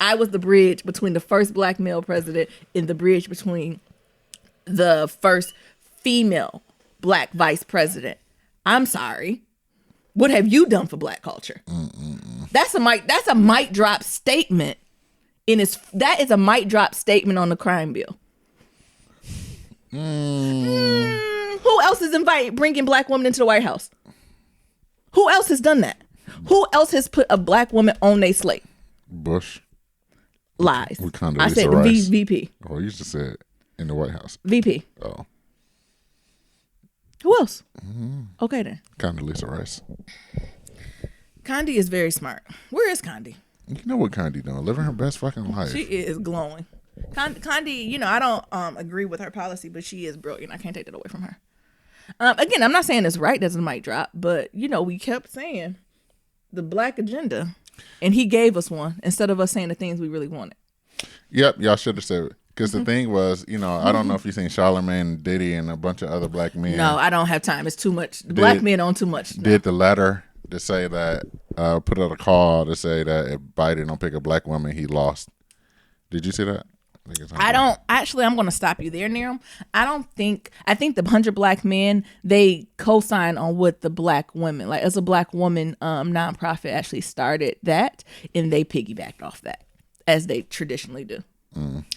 I was the bridge between the first black male president and the bridge between the first female black vice president. I'm sorry. What have you done for black culture? That's a mic drop statement. That is a mic drop statement on the crime bill. Who else is bringing black women into the White House? Who else has done that? Who else has put a black woman on their slate? Bush. Lies. With Condoleezza I said Rice. VP. Oh, you just said in the White House. VP. Oh, Who else? Okay then. Condoleezza Rice. Condi is very smart. Where is Condi? You know what Condi doing? Living her best fucking life. She is glowing. Condi, I don't agree with her policy, but she is brilliant. I can't take that away from her. Again, I'm not saying it's right as a mic drop, but we kept saying the black agenda. And he gave us one instead of us saying the things we really wanted. Yep, y'all should have said it. Because the thing was, I don't know if you've seen Charlamagne, Diddy, and a bunch of other black men. No, I don't have time. It's too much. Black men own too much. No. Did the letter to say that, put out a call to say that if Biden don't pick a black woman, he lost. Did you see that? I'm going to stop you there, Niram. I think the 100 Black Men, they co-sign on what the black women, like as a black woman nonprofit actually started that, and they piggybacked off that as they traditionally do.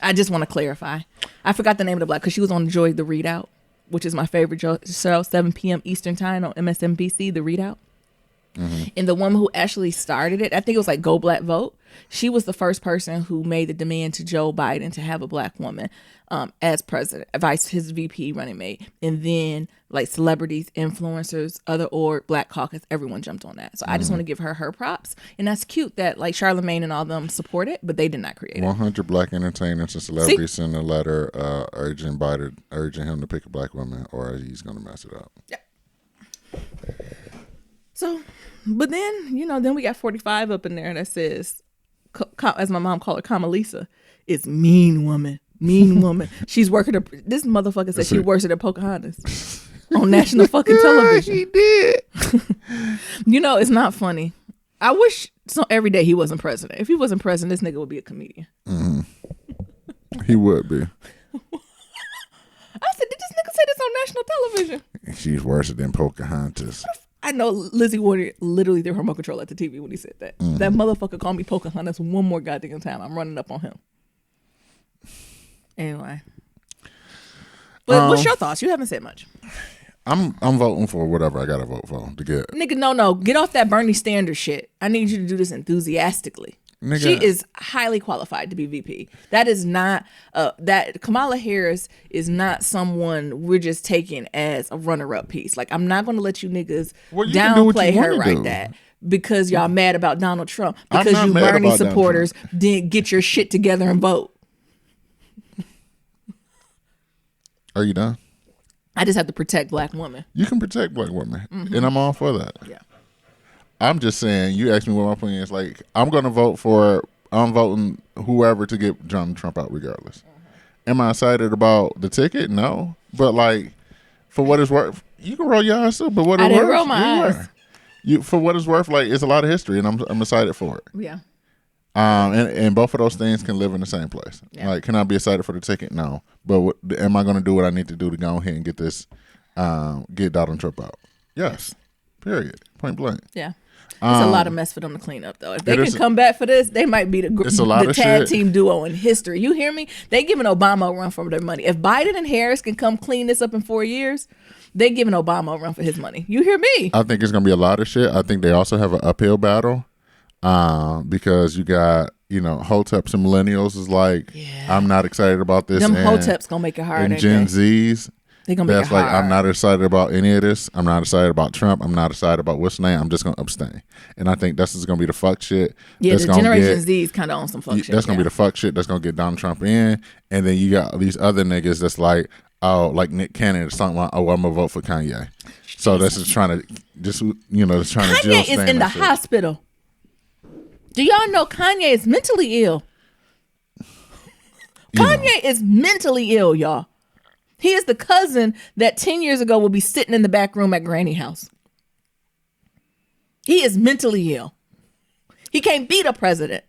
I just want to clarify. I forgot the name of the black, because she was on Joy the Readout, which is my favorite show, 7 p.m. Eastern time on MSNBC, The Readout. And the woman who actually started it, I think it was like Go Black Vote. She was the first person who made the demand to Joe Biden to have a black woman as president, his VP running mate. And then like celebrities, influencers, other org, Black Caucus, everyone jumped on that. So I just want to give her props. And that's cute that like Charlamagne and all them support it, but they did not create it. 100 black entertainers and celebrities sent a letter urging him to pick a black woman or he's going to mess it up. Yeah. So, but then, then we got 45 up in there that says, as my mom called her, Kamalisa, is mean woman. Mean woman. She's working this motherfucker said she works at Pocahontas on national fucking television. She did. It's not funny. I wish every day he wasn't president. If he wasn't president, this nigga would be a comedian. He would be. I said, did this nigga say this on national television? She's worse than Pocahontas. I know Lizzie Warner literally threw her remote control at the TV when he said that. That motherfucker called me Pocahontas one more goddamn time. I'm running up on him. Anyway. But what's your thoughts? You haven't said much. I'm voting for whatever I gotta vote for to get. Nigga, no. Get off that Bernie Sanders shit. I need you to do this enthusiastically. Nigga. She is highly qualified to be VP. That is not that Kamala Harris is not someone we're just taking as a runner-up piece. Like, I'm not going to let you niggas downplay her like that because y'all mad about Donald Trump, because you Bernie supporters didn't get your shit together and vote. Are you done? I just have to protect black women. You can protect black women, and I'm all for that. Yeah. I'm just saying, you asked me what my opinion is. Like, I'm voting whoever to get Donald Trump out regardless. Am I excited about the ticket? No. But, like, for what it's worth, you can roll your eyes too, but what it's worth. I didn't roll my eyes. For what it's worth, like, it's a lot of history, and I'm excited for it. Yeah. And both of those things can live in the same place. Yeah. Like, can I be excited for the ticket? No. But am I going to do what I need to do to go ahead and get this, get Donald Trump out? Yes. Period. Point blank. Yeah. It's a lot of mess for them to clean up, though. If they can come back for this, they might be the tag team duo in history. You hear me? They giving Obama a run for their money. If Biden and Harris can come clean this up in 4 years, they giving Obama a run for his money. You hear me? I think it's going to be a lot of shit. I think they also have an uphill battle because you got, Hoteps and millennials is like, I'm not excited about this. Them Hoteps going to make it hard. And Gen Zs. They're gonna make it hard. I'm not excited about any of this. I'm not excited about Trump. I'm not excited about what's name. I'm just gonna abstain. And I think that's just gonna be the fuck shit. Yeah, the Generation Z is kind of on some fuck shit. That's gonna be the fuck shit. That's gonna get Donald Trump in. And then you got these other niggas that's like, like Nick Cannon or something like, I'm gonna vote for Kanye. So that's just trying to Kanye is in the hospital. Do y'all know Kanye is mentally ill? Kanye is mentally ill, y'all. He is the cousin that 10 years ago will be sitting in the back room at Granny house. He is mentally ill. He can't beat a president.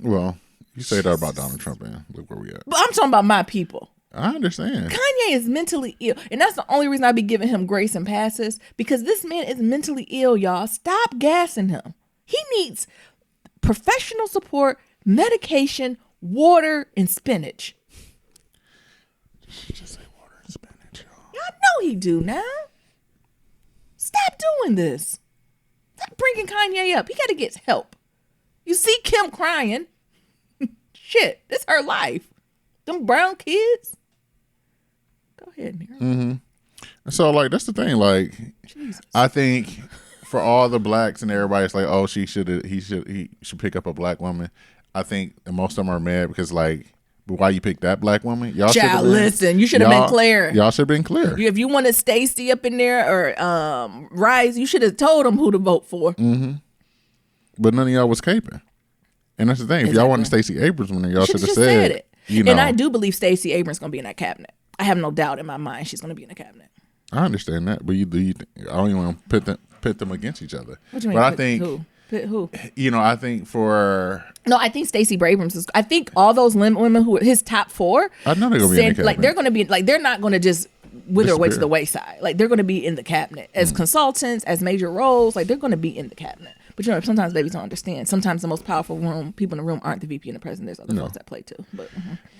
Well, you say that about Donald Trump, man. Look where we at. But I'm talking about my people. I understand. Kanye is mentally ill. And that's the only reason I be giving him grace and passes, because this man is mentally ill, y'all. Stop gassing him. He needs professional support, medication, water, and spinach. Just say water and spinach, y'all. Y'all know he do now. Stop doing this. Stop bringing Kanye up. He got to get help. You see Kim crying. Shit, this her life. Them brown kids. Go ahead, Mary. Mm-hmm. So, like, that's the thing. Like, Jesus. I think for all the blacks and everybody's like, oh, he should pick up a black woman. I think most of them are mad because, like, but why you pick that black woman? Y'all Child, listen, you should have been clear. Y'all should have been clear. If you wanted Stacey up in there or Rise, you should have told them who to vote for. Mm-hmm. but none of y'all was caping. And that's the thing. If y'all wanted Stacey Abrams, then y'all should have said it. You know, and I do believe Stacey Abrams is going to be in that cabinet. I have no doubt in my mind she's going to be in the cabinet. I understand that, but I don't even want to pit them against each other. What do you mean? But I think who? You know, I think I think Stacey Abrams is. I think all those women who are his top 4. I know they're going to be in the cabinet. Like they're going to be like they're not going to just wither away to the wayside. Like they're going to be in the cabinet as consultants, as major roles. Like they're going to be in the cabinet. But you know, sometimes babies don't understand. Sometimes the most powerful people in the room aren't the VP and the president. There's other folks that play too. But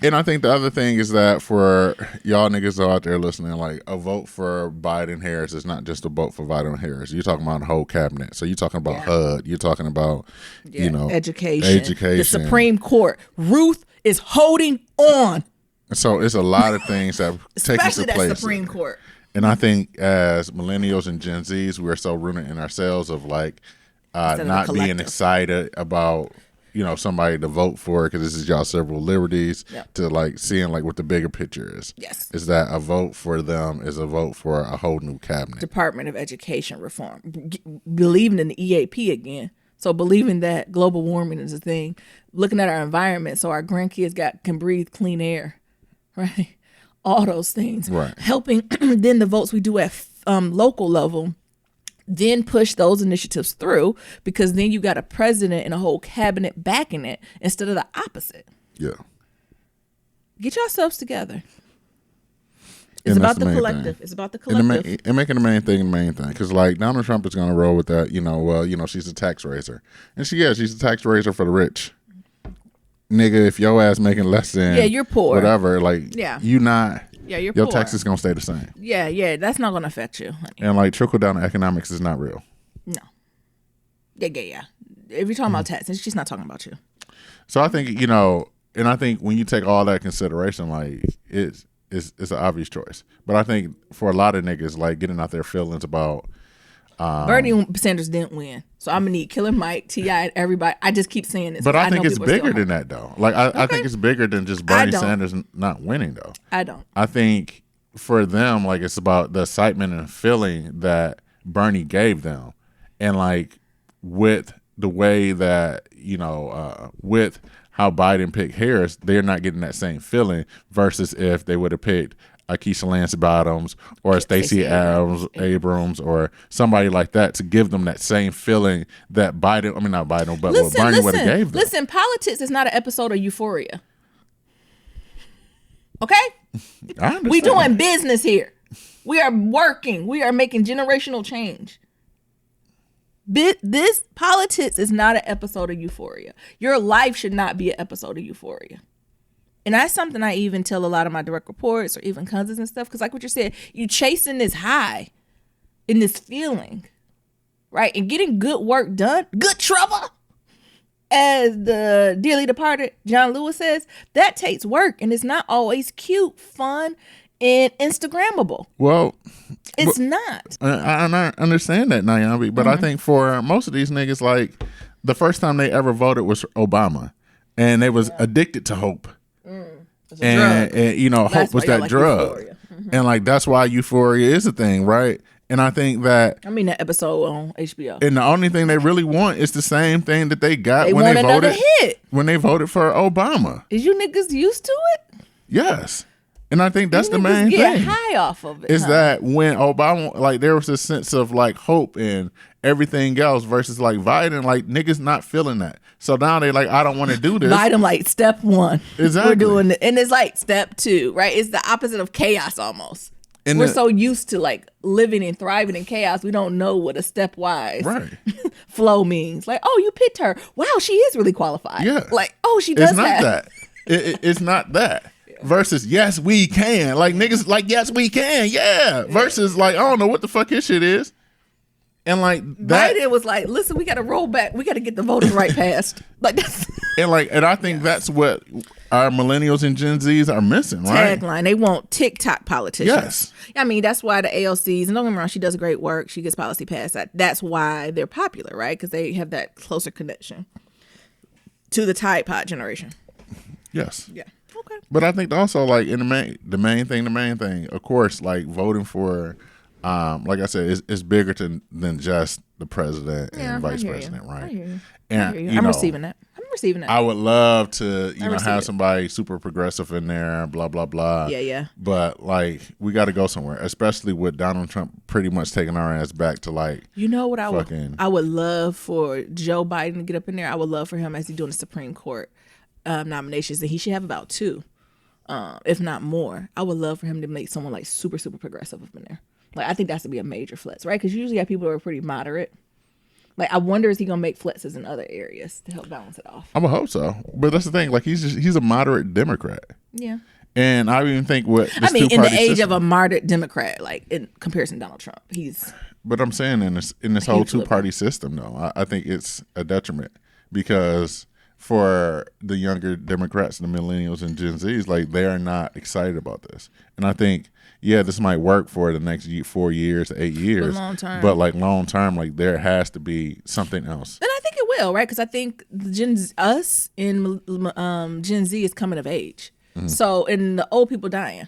And I think the other thing is that for y'all niggas out there listening, like a vote for Biden Harris is not just a vote for Biden Harris. You're talking about the whole cabinet. So you're talking about HUD. You're talking about you know education. The Supreme Court. Ruth is holding on. So it's a lot of things that take into Especially place. that Supreme Court. And I think as millennials and Gen Zs, we're so rooted in ourselves of like not being excited about, you know, somebody to vote for because this is y'all civil liberties to like seeing like what the bigger picture is. Yes. Is that a vote for them is a vote for a whole new cabinet. Department of Education reform. Believing in the EAP again. So believing that global warming is a thing. Looking at our environment so our grandkids can breathe clean air. Right. All those things. Right. Helping then the votes we do at local level then push those initiatives through because then you got a president and a whole cabinet backing it instead of the opposite. Yeah. Get yourselves together. It's about the collective. It's about the collective. And making the main thing the main thing. Because, like, Donald Trump is going to roll with that, you know, she's a tax raiser. And she's a tax raiser for the rich. Nigga, if your ass making less than you're poor. Whatever, like, you not. Yeah, you're your poor. taxes going to stay the same. Yeah, that's not going to affect you, honey. And, like, trickle-down economics is not real. No. Yeah. If you're talking about taxes, she's not talking about you. So I think, you know, and I think when you take all that consideration, like, it's an obvious choice. But I think for a lot of niggas, like, getting out their feelings about... Bernie Sanders didn't win. So I'm going to need Killer Mike, T.I., and everybody. I just keep saying this. But I think it's bigger than that, though. Like, I think it's bigger than just Bernie Sanders not winning, though. I don't. I think for them, like, it's about the excitement and feeling that Bernie gave them. And, like, with the way that, you know, with how Biden picked Harris, they're not getting that same feeling versus if they would have picked Keisha Lance Bottoms or Stacey Abrams or somebody like that to give them that same feeling that Bernie would have gave them. Listen, politics is not an episode of Euphoria. Okay? We doing business here. We are working. We are making generational change. This politics is not an episode of Euphoria. Your life should not be an episode of Euphoria. And that's something I even tell a lot of my direct reports or even cousins and stuff. Because like what you said, you chasing this high in this feeling, right? And getting good work done, good trouble, as the dearly departed John Lewis says, that takes work. And it's not always cute, fun, and Instagrammable. Well, it's not. I understand that, Nyambi. But I think for most of these niggas, like, the first time they ever voted was Obama. And they was addicted to hope. And you know, hope was that drug. And like that's why Euphoria is a thing, right? And I think that that episode on HBO. And the only thing they really want is the same thing that they got when they voted when they voted for Obama. Is you niggas used to it? Yes. And I think that's the main get thing. High off of it. Is that when Obama, like, there was a sense of like hope and everything else versus like Biden, like niggas not feeling that. So now they like, I don't want to do this. Biden like step one. Exactly. We're doing it, and it's like step two, right? It's the opposite of chaos almost. And we're so used to like living and thriving in chaos, we don't know what a stepwise flow means. Like, oh, you picked her. Wow, she is really qualified. Yeah. Like, oh, she does it's not that. It's not that. Versus yes we can, like niggas like yes we can, versus like I don't know what the fuck his shit is, and like that Biden was like, listen, we got to roll back, we got to get the voting right passed, like that's and I think that's what our millennials and Gen Zs are missing, right? Tagline, they want TikTok politicians. Yes, I mean that's why the ALCs, and don't get me wrong, she does great work, she gets policy passed. That's why they're popular, right? Because they have that closer connection to the Tide Pod generation. Yes. Yeah. Okay. But I think also like in the main thing, of course, like voting for like I said, it's bigger than just the president and vice president, right? I hear you. And I'm receiving that. I would love to, receive have it. somebody super progressive in there, blah blah blah. Yeah. But like, we got to go somewhere, especially with Donald Trump pretty much taking our ass back to like. You know what fucking, I would love for Joe Biden to get up in there. I would love for him as he's doing the Supreme Court nominations, and he should have about 2, if not more. I would love for him to make someone like super super progressive up in there. Like, I think that's to be a major flex, right? Because you usually have people who are pretty moderate. Like, I wonder, is he gonna make flexes in other areas to help balance it off? I would hope so, but that's the thing. Like, he's a moderate Democrat. Yeah. And I even think what this in the two-party age system, of a moderate Democrat, like in comparison to Donald Trump, he's. But I'm saying in this whole Huge two-party system, though, I think it's a detriment because for the younger Democrats, the millennials and Gen Zs, like, they are not excited about this. And I think, yeah, this might work for the next 4 years to 8 years, but like long term, like, there has to be something else. And I think it will, right? Because I think Gen Z is coming of age. Mm-hmm. So, and the old people dying.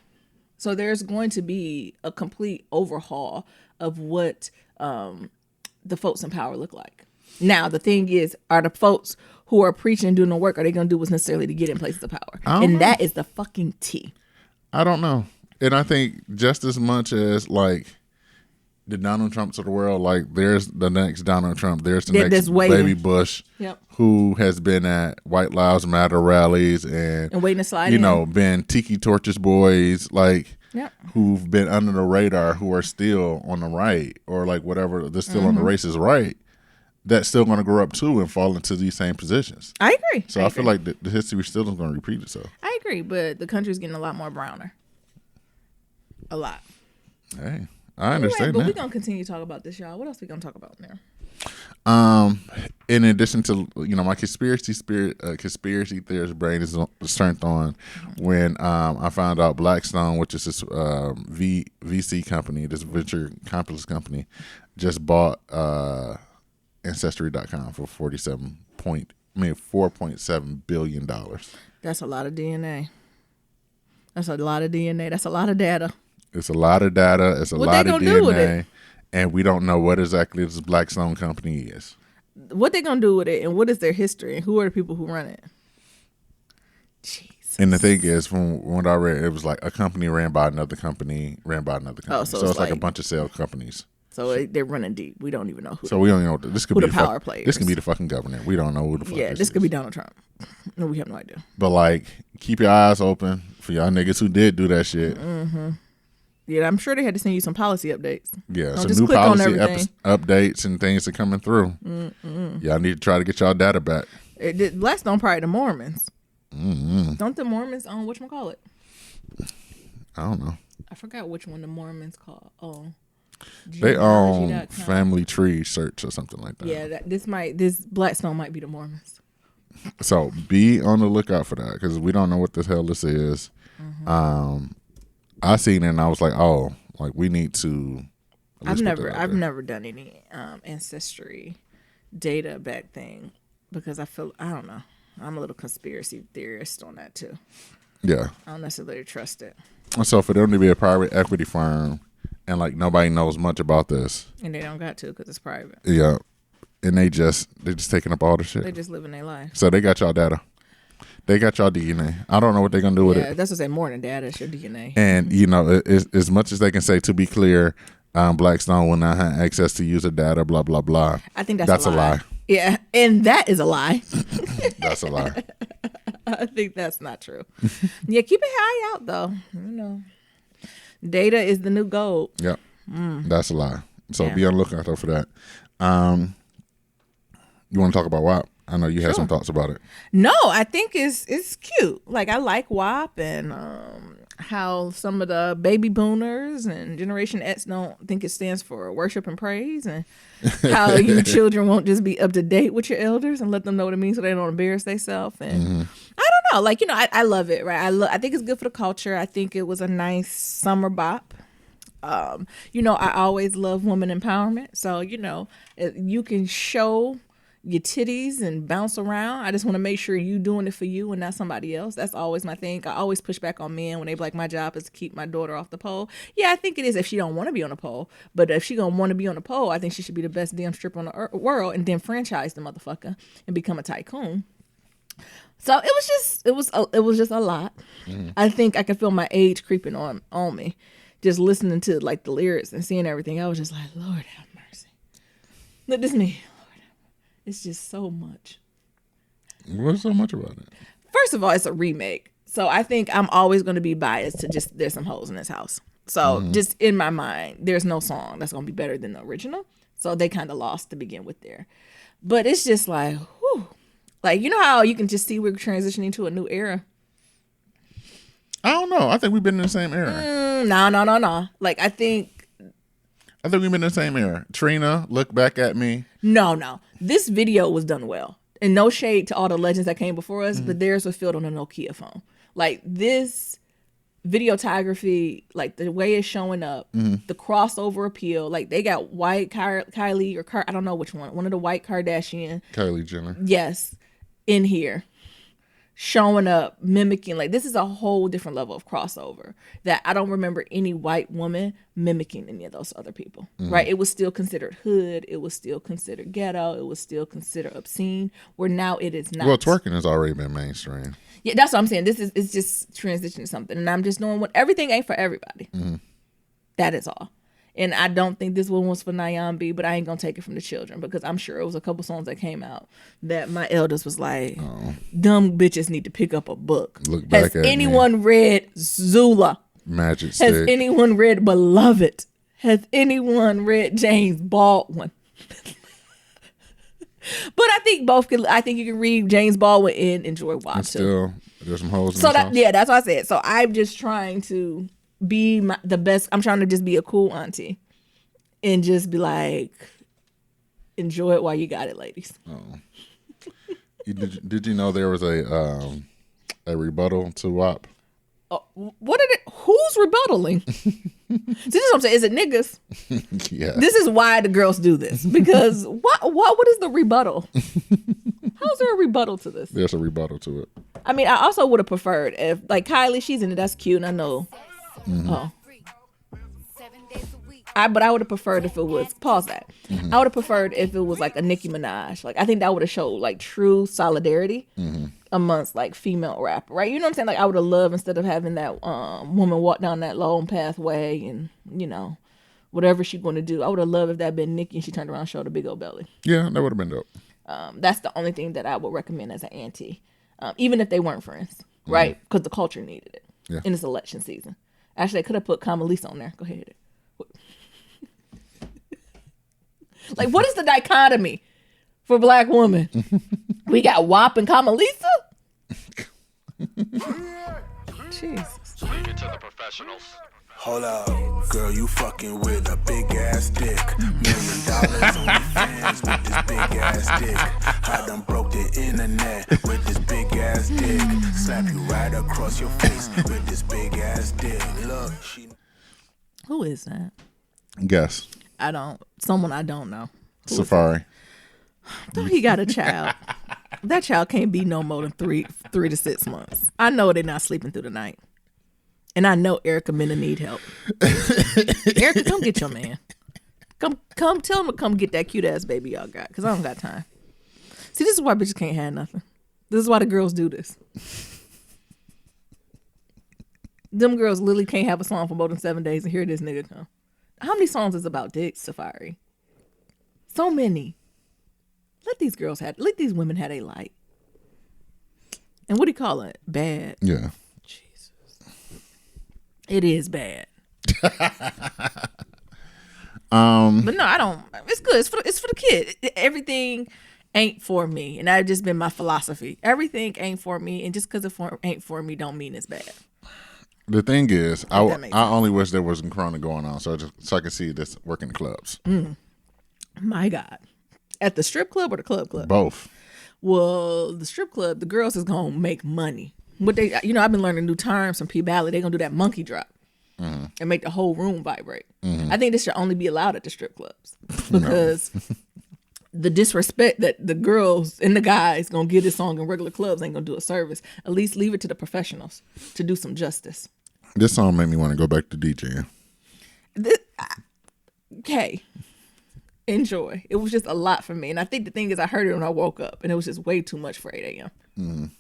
So there's going to be a complete overhaul of what the folks in power look like. Now, the thing is, are the folks who are preaching and doing the work, are they going to do what's necessarily to get in places of power? And that is the fucking T. I don't know. And I think just as much as like the Donald Trumps of the world, like, there's the next Donald Trump, there's the next baby Bush, who has been at White Lives Matter rallies and waiting to slide been Tiki Torches boys, like, who've been under the radar, who are still on the right, or like whatever, they're still on the racist right, that's still going to grow up too and fall into these same positions. I agree. So I feel like the history still is going to repeat itself. I agree, but the country's getting a lot more browner. A lot. Hey, I understand but that. we're going to continue to talk about this, y'all. What else we going to talk about there? In addition to, my conspiracy theorist brain is turned on when I found out Blackstone, which is this VC company, this venture capitalist company, just bought Ancestry.com for $4.7 billion. That's a lot of DNA. That's a lot of DNA. That's a lot of data. It's a lot of data. It's a lot of DNA. And we don't know what exactly this Blackstone company is. What they gonna do with it, and what is their history, and who are the people who run it? Jesus. And the thing is, from what I read, it was like a company ran by another company, Oh, so it's like a bunch of sales companies. So they're running deep. We don't even know who. So we don't even know. This could be the power players. This can be the fucking governor. We don't know who the fuck. Yeah, this could be Donald Trump. No, we have no idea. But like, keep your eyes open for y'all niggas who did do that shit. Mm-hmm. Yeah, I'm sure they had to send you some policy updates. Yeah, some new policy updates and things are coming through. Y'all need to try to get y'all data back. Blackstone probably the Mormons. Don't the Mormons own whatchamacallit? I don't know. I forgot which one the Mormons call. Oh, they own Family Tree Search or something like that. Yeah, this Blackstone might be the Mormons. So be on the lookout for that because we don't know what the hell this is. I seen it and I was like, oh, like we need to. I've never done any ancestry data back thing because I don't know. I'm a little conspiracy theorist on that too. Yeah. I don't necessarily trust it. So for them to be a private equity firm and like nobody knows much about this. And they don't got to because it's private. Yeah. And they just taking up all the shit. They just living their life. So they got y'all data. They got y'all DNA. I don't know what they're going to do with it. Yeah, that's what I say, more than data. It's your DNA. And, as much as they can say, to be clear, Blackstone will not have access to user data, blah, blah, blah. I think that's a lie. Yeah, and that is a lie. That's a lie. I think that's not true. Yeah, keep an eye out, though. Data is the new gold. Yep. That's a lie. So be on the lookout for that. You want to talk about WAP? I know you had some thoughts about it. No, I think it's cute. Like, I like WAP and how some of the baby boomers and Generation X don't think it stands for worship and praise, and how your children won't just be up to date with your elders and let them know what it means so they don't embarrass themselves. And I don't know, like, I love it, right? I think it's good for the culture. I think it was a nice summer bop. I always love woman empowerment. So, you can show your titties and bounce around. I just want to make sure you doing it for you and not somebody else. That's always my thing. I always push back on men when they be like, my job is to keep my daughter off the pole. Yeah, I think it is if she don't want to be on the pole. But if she gonna want to be on the pole, I think she should be the best damn stripper on the world and then franchise the motherfucker and become a tycoon. So it was just a lot. I think I could feel my age creeping on me, just listening to like the lyrics and seeing everything. I was just like, Lord have mercy. Look, this me. It's just so much. What's so much about it? First of all, it's a remake. So I think I'm always going to be biased to just there's some hoes in this house. So just in my mind, there's no song that's going to be better than the original. So they kind of lost to begin with there. But it's just like, whew. Like, you know how you can just see we're transitioning to a new era? I don't know. I think we've been in the same era. No. Like, I think we've been in the same era. Trina, Look Back at Me. No. This video was done well. And no shade to all the legends that came before us, but theirs was filmed on a Nokia phone. Like, this videography, like the way it's showing up, the crossover appeal, like they got white Kylie or I don't know which one of the white Kardashian. Kylie Jenner. Yes, in here. Showing up, mimicking, like this is a whole different level of crossover that I don't remember any white woman mimicking any of those other people, right? It was still considered hood. It was still considered ghetto. It was still considered obscene, where now it is not. Well, twerking has already been mainstream. Yeah, that's what I'm saying. It's just transitioning to something. And I'm just knowing what everything ain't for everybody. That is all. And I don't think this one was for Nyambi, but I ain't going to take it from the children because I'm sure it was a couple songs that came out that my eldest was like, dumb bitches need to pick up a book. Look back Has at anyone read Zula? Magic Stick. Has anyone read Beloved? Has anyone read James Baldwin? But I think I think you can read James Baldwin and enjoy WAP too. Still, there's some hoes in So this house. that's what I said. So I'm just trying to be the best. I'm trying to just be a cool auntie and just be like, enjoy it while you got it, ladies. Did you know there was a rebuttal to WAP? Who's rebuttaling? See, this is what I'm saying. Is it niggas? Yeah. This is why the girls do this. Because what is the rebuttal? How's there a rebuttal to this? There's a rebuttal to it. I mean, I also would have preferred if, like, Kylie, she's in it. That's cute, and I know. But I would have preferred if it was, pause that. I would have preferred if it was like a Nicki Minaj. Like, I think that would have showed like true solidarity amongst like female rapper, right? You know what I'm saying? Like, I would have loved, instead of having that woman walk down that long pathway and, you know, whatever she's going to do, I would have loved if that had been Nicki and she turned around and showed a big old belly. Yeah, that would have been dope. That's the only thing that I would recommend as an auntie, even if they weren't friends, right? Because the culture needed it. Yeah. In this election season. Actually, I could have put Kamalisa on there. Go ahead. Like, what is the dichotomy for Black women? We got WAP and Kamalisa? Jesus. Leave it to the professionals. Hold up, girl, you fucking with a big ass dick. $1 million on your fans with this big ass dick. I done broke the internet with this big ass dick. Slap you right across your face with this big ass dick. Look, Who is that? Guess. Someone I don't know. Safari. Though he got a child. That child can't be no more than 3 to 6 months. I know they're not sleeping through the night. And I know Erica Mena need help. Erica, come get your man. Come tell him to come get that cute ass baby y'all got. Because I don't got time. See, this is why bitches can't have nothing. This is why the girls do this. Them girls literally can't have a song for more than 7 days and here this nigga come. How many songs is about dick, Safari? So many. Let these women have a light. And what do you call it? Bad. Yeah. Jesus. It is bad. But no, I don't. It's good. It's for the kid. Everything ain't for me, and that's just been my philosophy. Everything ain't for me, and just because it ain't for me, don't mean it's bad. The thing is, I that makes only wish there wasn't Corona going on, so I can see this working the clubs. My God, at the strip club or the club? Both. Well, the strip club, the girls is gonna make money. What they, I've been learning new terms from P Valley. They gonna do that monkey drop and make the whole room vibrate. I think this should only be allowed at the strip clubs because the disrespect that the girls and the guys gonna give this song in regular clubs ain't gonna do a service. At least leave it to the professionals to do some justice. This song made me want to go back to DJing. Okay, enjoy. It was just a lot for me, and I think the thing is, I heard it when I woke up, and it was just way too much for 8 a.m.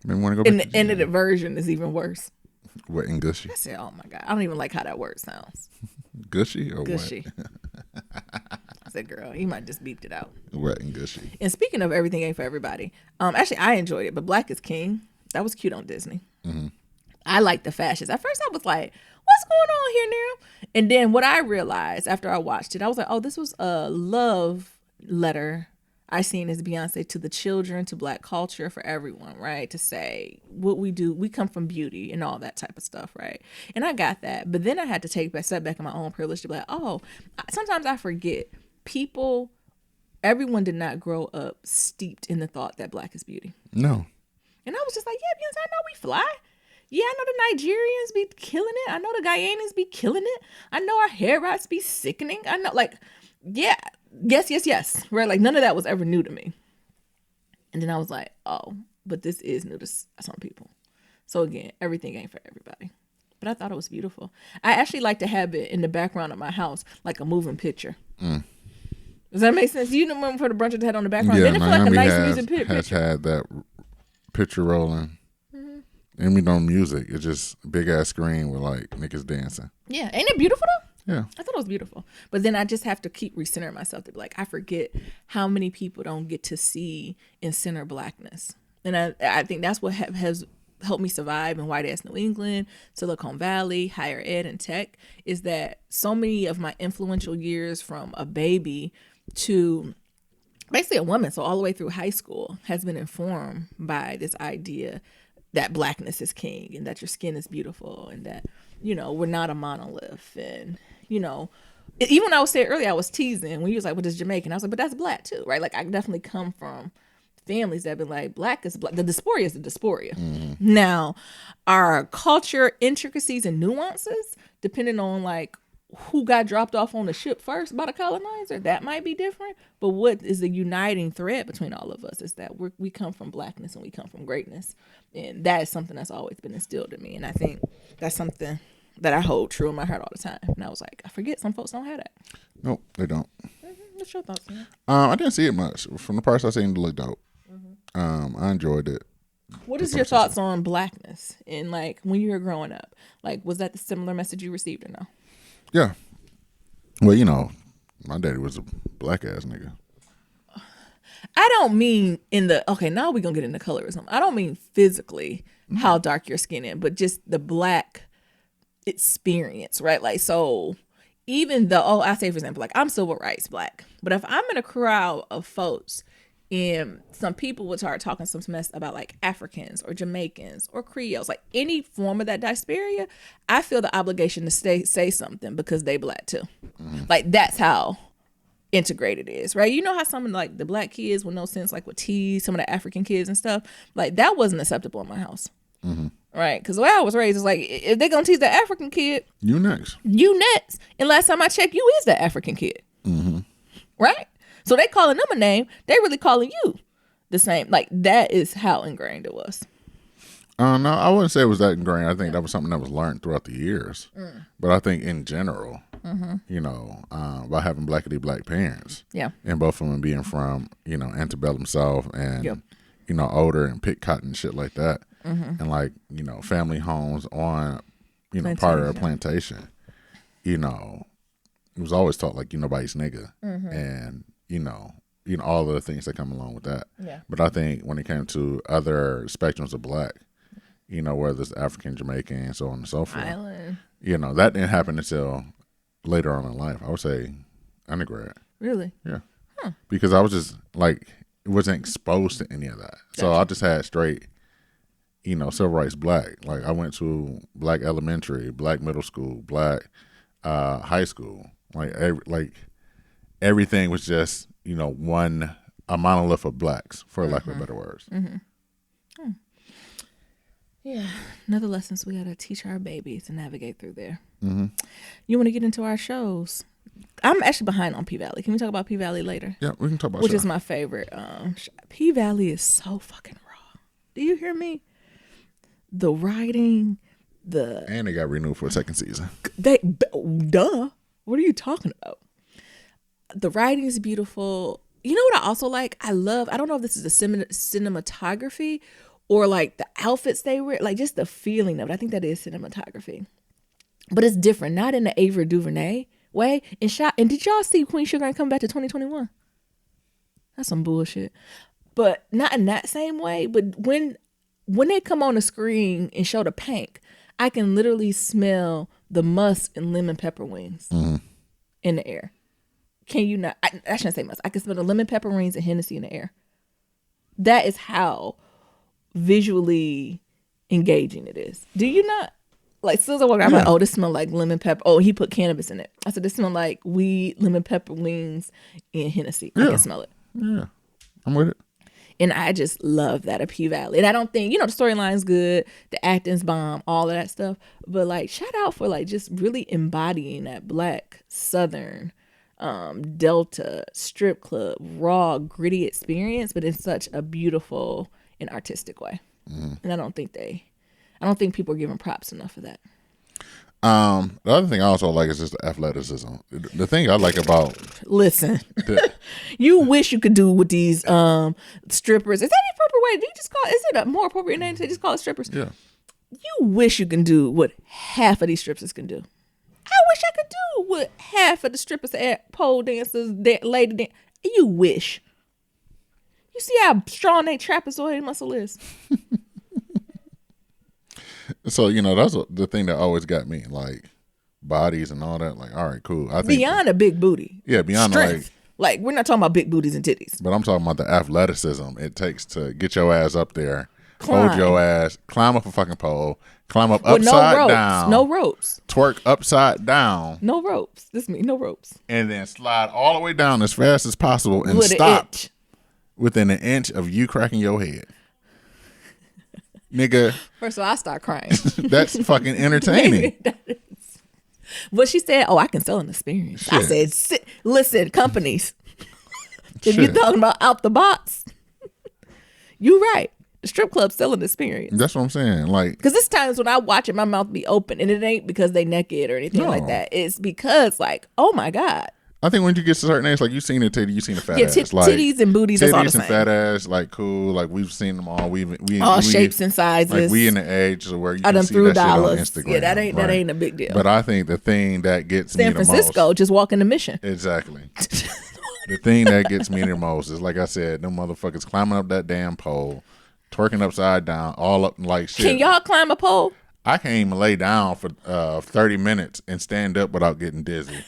Made me want to go back. And to the edited version is even worse. Wet and gushy. I said, "Oh my god, I don't even like how that word sounds." Gushy or Gushy. I said, "Girl, you might just beeped it out." wet? Wet and gushy. And speaking of everything ain't for everybody, actually I enjoyed it, but Black is King, that was cute on Disney. I like the fashions. At first I was like, what's going on here now? And then what I realized after I watched it, I was like, oh, this was a love letter I seen as Beyonce to the children, to Black culture, for everyone, right? To say what we do, we come from beauty and all that type of stuff, right? And I got that. But then I had to take a step back in my own privilege to be like, oh, sometimes I forget everyone did not grow up steeped in the thought that Black is beauty. No. And I was just like, yeah, Beyonce, I know we fly. Yeah, I know the Nigerians be killing it. I know the Guyanans be killing it. I know our hair wraps be sickening. I know, like, yeah, yes. Right? Like, none of that was ever new to me. And then I was like, oh, but this is new to some people. So again, everything ain't for everybody. But I thought it was beautiful. I actually like to have it in the background of my house, like a moving picture. Does that make sense? You know, remember for the brunch that had on the background? Yeah, Then it feel like a Miami nice music picture. has had that picture rolling. And we don't music. It's just a big ass screen with like niggas dancing. Yeah. Ain't it beautiful though? Yeah. I thought it was beautiful. But then I just have to keep recentering myself to be like, I forget how many people don't get to see and center Blackness. And I think that's what has helped me survive in white ass New England, Silicon Valley, higher ed and tech, is that so many of my influential years from a baby to basically a woman, so all the way through high school, has been informed by this idea that Blackness is king and that your skin is beautiful and that, you know, we're not a monolith. And, you know, even when I was saying earlier, I was teasing when you was like, what is Jamaican? I was like, but that's Black too, right? Like, I definitely come from families that have been like, Black is Black. The dysphoria is the dysphoria. Now, our culture intricacies and nuances, depending on like who got dropped off on the ship first by the colonizer, that might be different. But what is the uniting thread between all of us is that we come from Blackness and we come from greatness. And that is something that's always been instilled in me. And I think that's something that I hold true in my heart all the time. And I was like, I forget some folks don't have that. Nope, they don't. What's your thoughts on that? I didn't see it much. From the parts I seen, it looked dope. I enjoyed it. What is your thoughts on Blackness and like when you were growing up? Like, was that the similar message you received or no? Yeah. Well, you know, my daddy was a Black ass nigga. I don't mean okay, now we're going to get into colorism. I don't mean physically how dark your skin is, but just the Black experience, right? Like, so even though, I say, for example, like I'm civil rights Black, but if I'm in a crowd of folks and some people would start talking some mess about like Africans or Jamaicans or Creoles, like any form of that dysphoria, I feel the obligation to say something because they Black too. Like, that's how integrated it is, right? You know how some of like the Black kids with no sense like would tease some of the African kids and stuff? Like, that wasn't acceptable in my house. Right? Because the way I was raised is like, if they're going to tease the African kid, You next. you next. And last time I checked, you is the African kid. Right? So they calling them a name, they really calling you the same. Like, that is how ingrained it was. No, I wouldn't say it was that ingrained. I think that was something that was learned throughout the years. But I think in general, you know, by having Black parents, Yeah. and both of them being from, you know, antebellum South and, Yep. you know, older and pick cotton and shit like that. And like, you know, family homes on, you know, part of a plantation, you know, it was always taught like, you nobody's nigga. And, you know, all of the things that come along with that. Yeah. But I think when it came to other spectrums of Black, you know, whether it's African, Jamaican, so on and so forth, Island. you know, that didn't happen until later on in life. I would say undergrad. Really? Yeah. Because I was just like, wasn't exposed to any of that. So I just had straight, you know, civil rights Black. Like, I went to Black elementary, Black middle school, Black high school. Like, everything was just, you know, a monolith of Blacks, for lack of better words. Yeah. Another lessons we got to teach our babies to navigate through there. You want to get into our shows? I'm actually behind on P Valley. Can we talk about P Valley later? Yeah, we can talk about Which Shy. is my favorite. P Valley is so fucking raw. Do you hear me? The writing, And they got renewed for a second season. duh. What are you talking about? The writing is beautiful. You know what I also like? I don't know if this is the cinematography or like the outfits they wear, like just the feeling of it. I think that is cinematography. But it's different, not in the Ava DuVernay way. And did y'all see Queen Sugar come back to 2021? That's some bullshit. But not in that same way. But when they come on the screen and show the Pank, I can literally smell the musk and lemon pepper wings in the air. Can you not? I shouldn't say musk. I can smell the lemon pepper wings and Hennessy in the air. That is how visually engaging it is. Do you not? Like, as soon as I walk out, I'm like, oh, this smells like lemon pepper. Oh, he put cannabis in it. I said, this smells like weed, lemon pepper wings, and Hennessy. I can smell it. Yeah, I'm with it. And I just love that of P Valley. And I don't think, the storyline's good, the acting's bomb, all of that stuff. But like, shout out for like just really embodying that Black Southern Delta strip club raw gritty experience, but in such a beautiful and artistic way. And I don't think people are giving props enough for that. The other thing I also like is just the athleticism. The thing I like about Listen, you wish you could do with these strippers. Is that the appropriate way? Do you just call? Is it a more appropriate name to just call it strippers? yeah. You wish you can do what half of these strippers can do. I wish I could do what half of the strippers, pole dancers, lady dance. You wish. You see how strong that trapezoid muscle is. So that's the thing that always got me, like bodies and all that. Like, all right, cool. I think Beyond a big booty. Yeah, beyond strength. Like we're not talking about big booties and titties. But I'm talking about the athleticism it takes to get your ass up there, Climb. hold your ass, climb up a fucking pole, climb up With upside no ropes. down, No ropes. twerk upside down, No ropes. This means no ropes. and then slide all the way down as fast as possible and With an stop inch. within an inch of you cracking your head. Nigga, First of all, I start crying. that's fucking entertaining. But she said, "Oh, I can sell an experience." I said, "Listen, companies, if you're talking about out the box, you right. The strip club selling an experience." That's what I'm saying. Like, Because there's times when I watch it, my mouth be open, and it ain't because they naked or anything like that. It's because, like, oh my god, I think when you get to certain age, like you seen a titty, you seen a fat yeah, ass. Like, titties and booties, that's all the titties and same. fat ass, like cool. Like we've seen them all. We All shapes and sizes. Like we in the age where you I can done see threw that dollars. shit on Instagram. Yeah, that ain't right? a big deal. But I think the thing that gets me San the Francisco, most, just walking the Mission. exactly. The thing that gets me the most is, like I said, them motherfuckers climbing up that damn pole, twerking upside down, all up like shit. Can y'all climb a pole? I can't even lay down for 30 minutes and stand up without getting dizzy.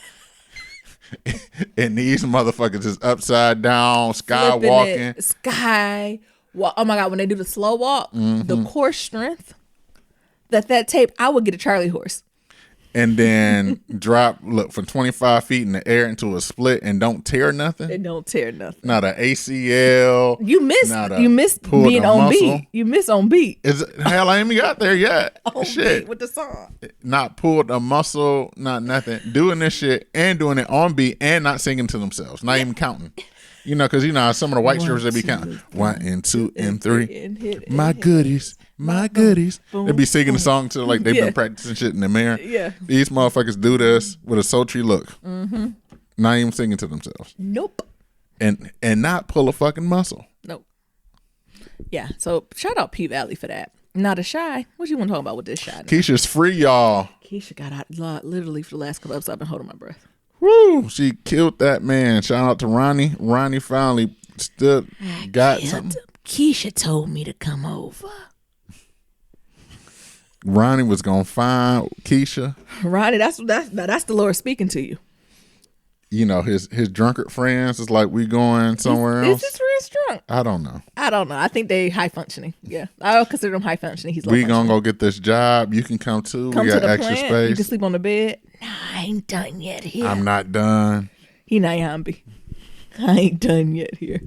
And these motherfuckers is upside down, skywalking. Oh my god, when they do the slow walk, Mm-hmm. the core strength that tape, I would get a Charlie horse. And then drop, look, from 25 feet in the air into a split and don't tear nothing. It don't tear nothing. Not an ACL. You miss pulled being a on muscle. beat. You miss on beat. Hell, I ain't even got there yet. On Shit. beat with the song. Not pulled a muscle, not nothing. Doing this shit and doing it on beat and not singing to themselves. Not even counting. Because some of the white strippers, they be counting 1 and 2 and 3. And hit it, My and hit goodies, my goodies. boom, They be singing the song to like they've Yeah. been practicing shit in the mirror. Yeah. These motherfuckers do this with a sultry look. Mm-hmm. Not even singing to themselves. Nope. And not pull a fucking muscle. Nope. Yeah. So shout out P Valley for that. Not a Shy. What you want to talk about with this Shy? now? Keisha's free, y'all. Keisha got out literally for the last couple episodes. I've been holding my breath. Woo! She killed that man. Shout out to Ronnie. Ronnie finally got something. Keisha told me to come over. Ronnie was gonna find Keisha. Ronnie, that's the Lord speaking to you. His drunkard friends is like, we going somewhere else. Is his friends drunk? I don't know. I think they high functioning. Yeah, I don't consider them high functioning. He's low We functioning. gonna go get this job. You can come too. Come we to got the extra plant. space. You can sleep on the bed. Nah, I ain't done yet here. I'm not done. He Nyambi. I ain't done yet here.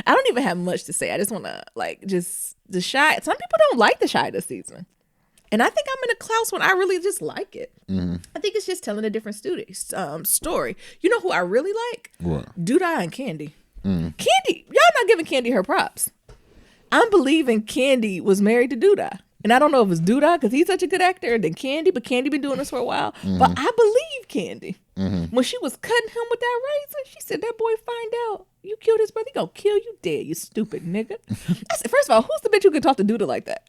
I don't even have much to say. I just want to just the Shy. Some people don't like the Shy this season. And I think I'm in a Klaus one. I really just like it. I think it's just telling a different story. You know who I really like? What? Duda and Candy. Candy, y'all not giving Candy her props. I'm believing Candy was married to Duda. And I don't know if it's Duda because he's such a good actor than Candy, but Candy been doing this for a while. But I believe Candy. When she was cutting him with that razor, she said, that boy find out you killed his brother, he gonna kill you dead, you stupid nigga. I said, first of all, who's the bitch who can talk to Duda like that?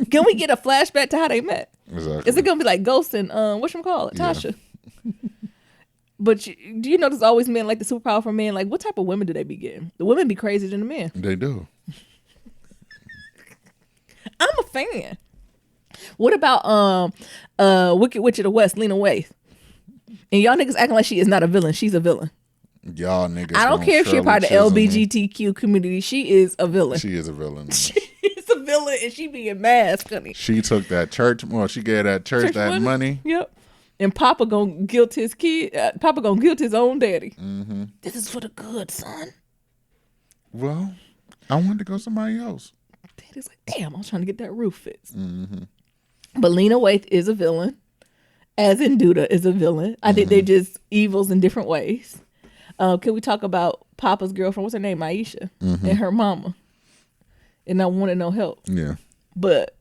Can we get a flashback to how they met? Exactly. Is it gonna be like Ghost and whatchamacallit, Tasha? But do you know there's always men like the super powerful men? Like, what type of women do they be getting? The women be crazier than the men. They do. I'm a fan. What about Wicked Witch of the West, Lena Waithe? And y'all niggas acting like she is not a villain. She's a villain. Y'all niggas. I don't care if she's a part of the LGBTQ community. She is a villain. She is a villain. She is a villain, and she being masked, honey. She took that church. Well, she gave that church that money. Yep. And Papa gonna guilt his kid. Papa gonna guilt his own daddy. This is for the good, son. Well, I wanted to go somebody else. Daddy's like, damn, I was trying to get that roof fixed. But Lena Waithe is a villain, as in Duda is a villain. I think they're just evils in different ways. Can we talk about Papa's girlfriend? What's her name? Maisha. And her mama. And I wanted no help. Yeah. But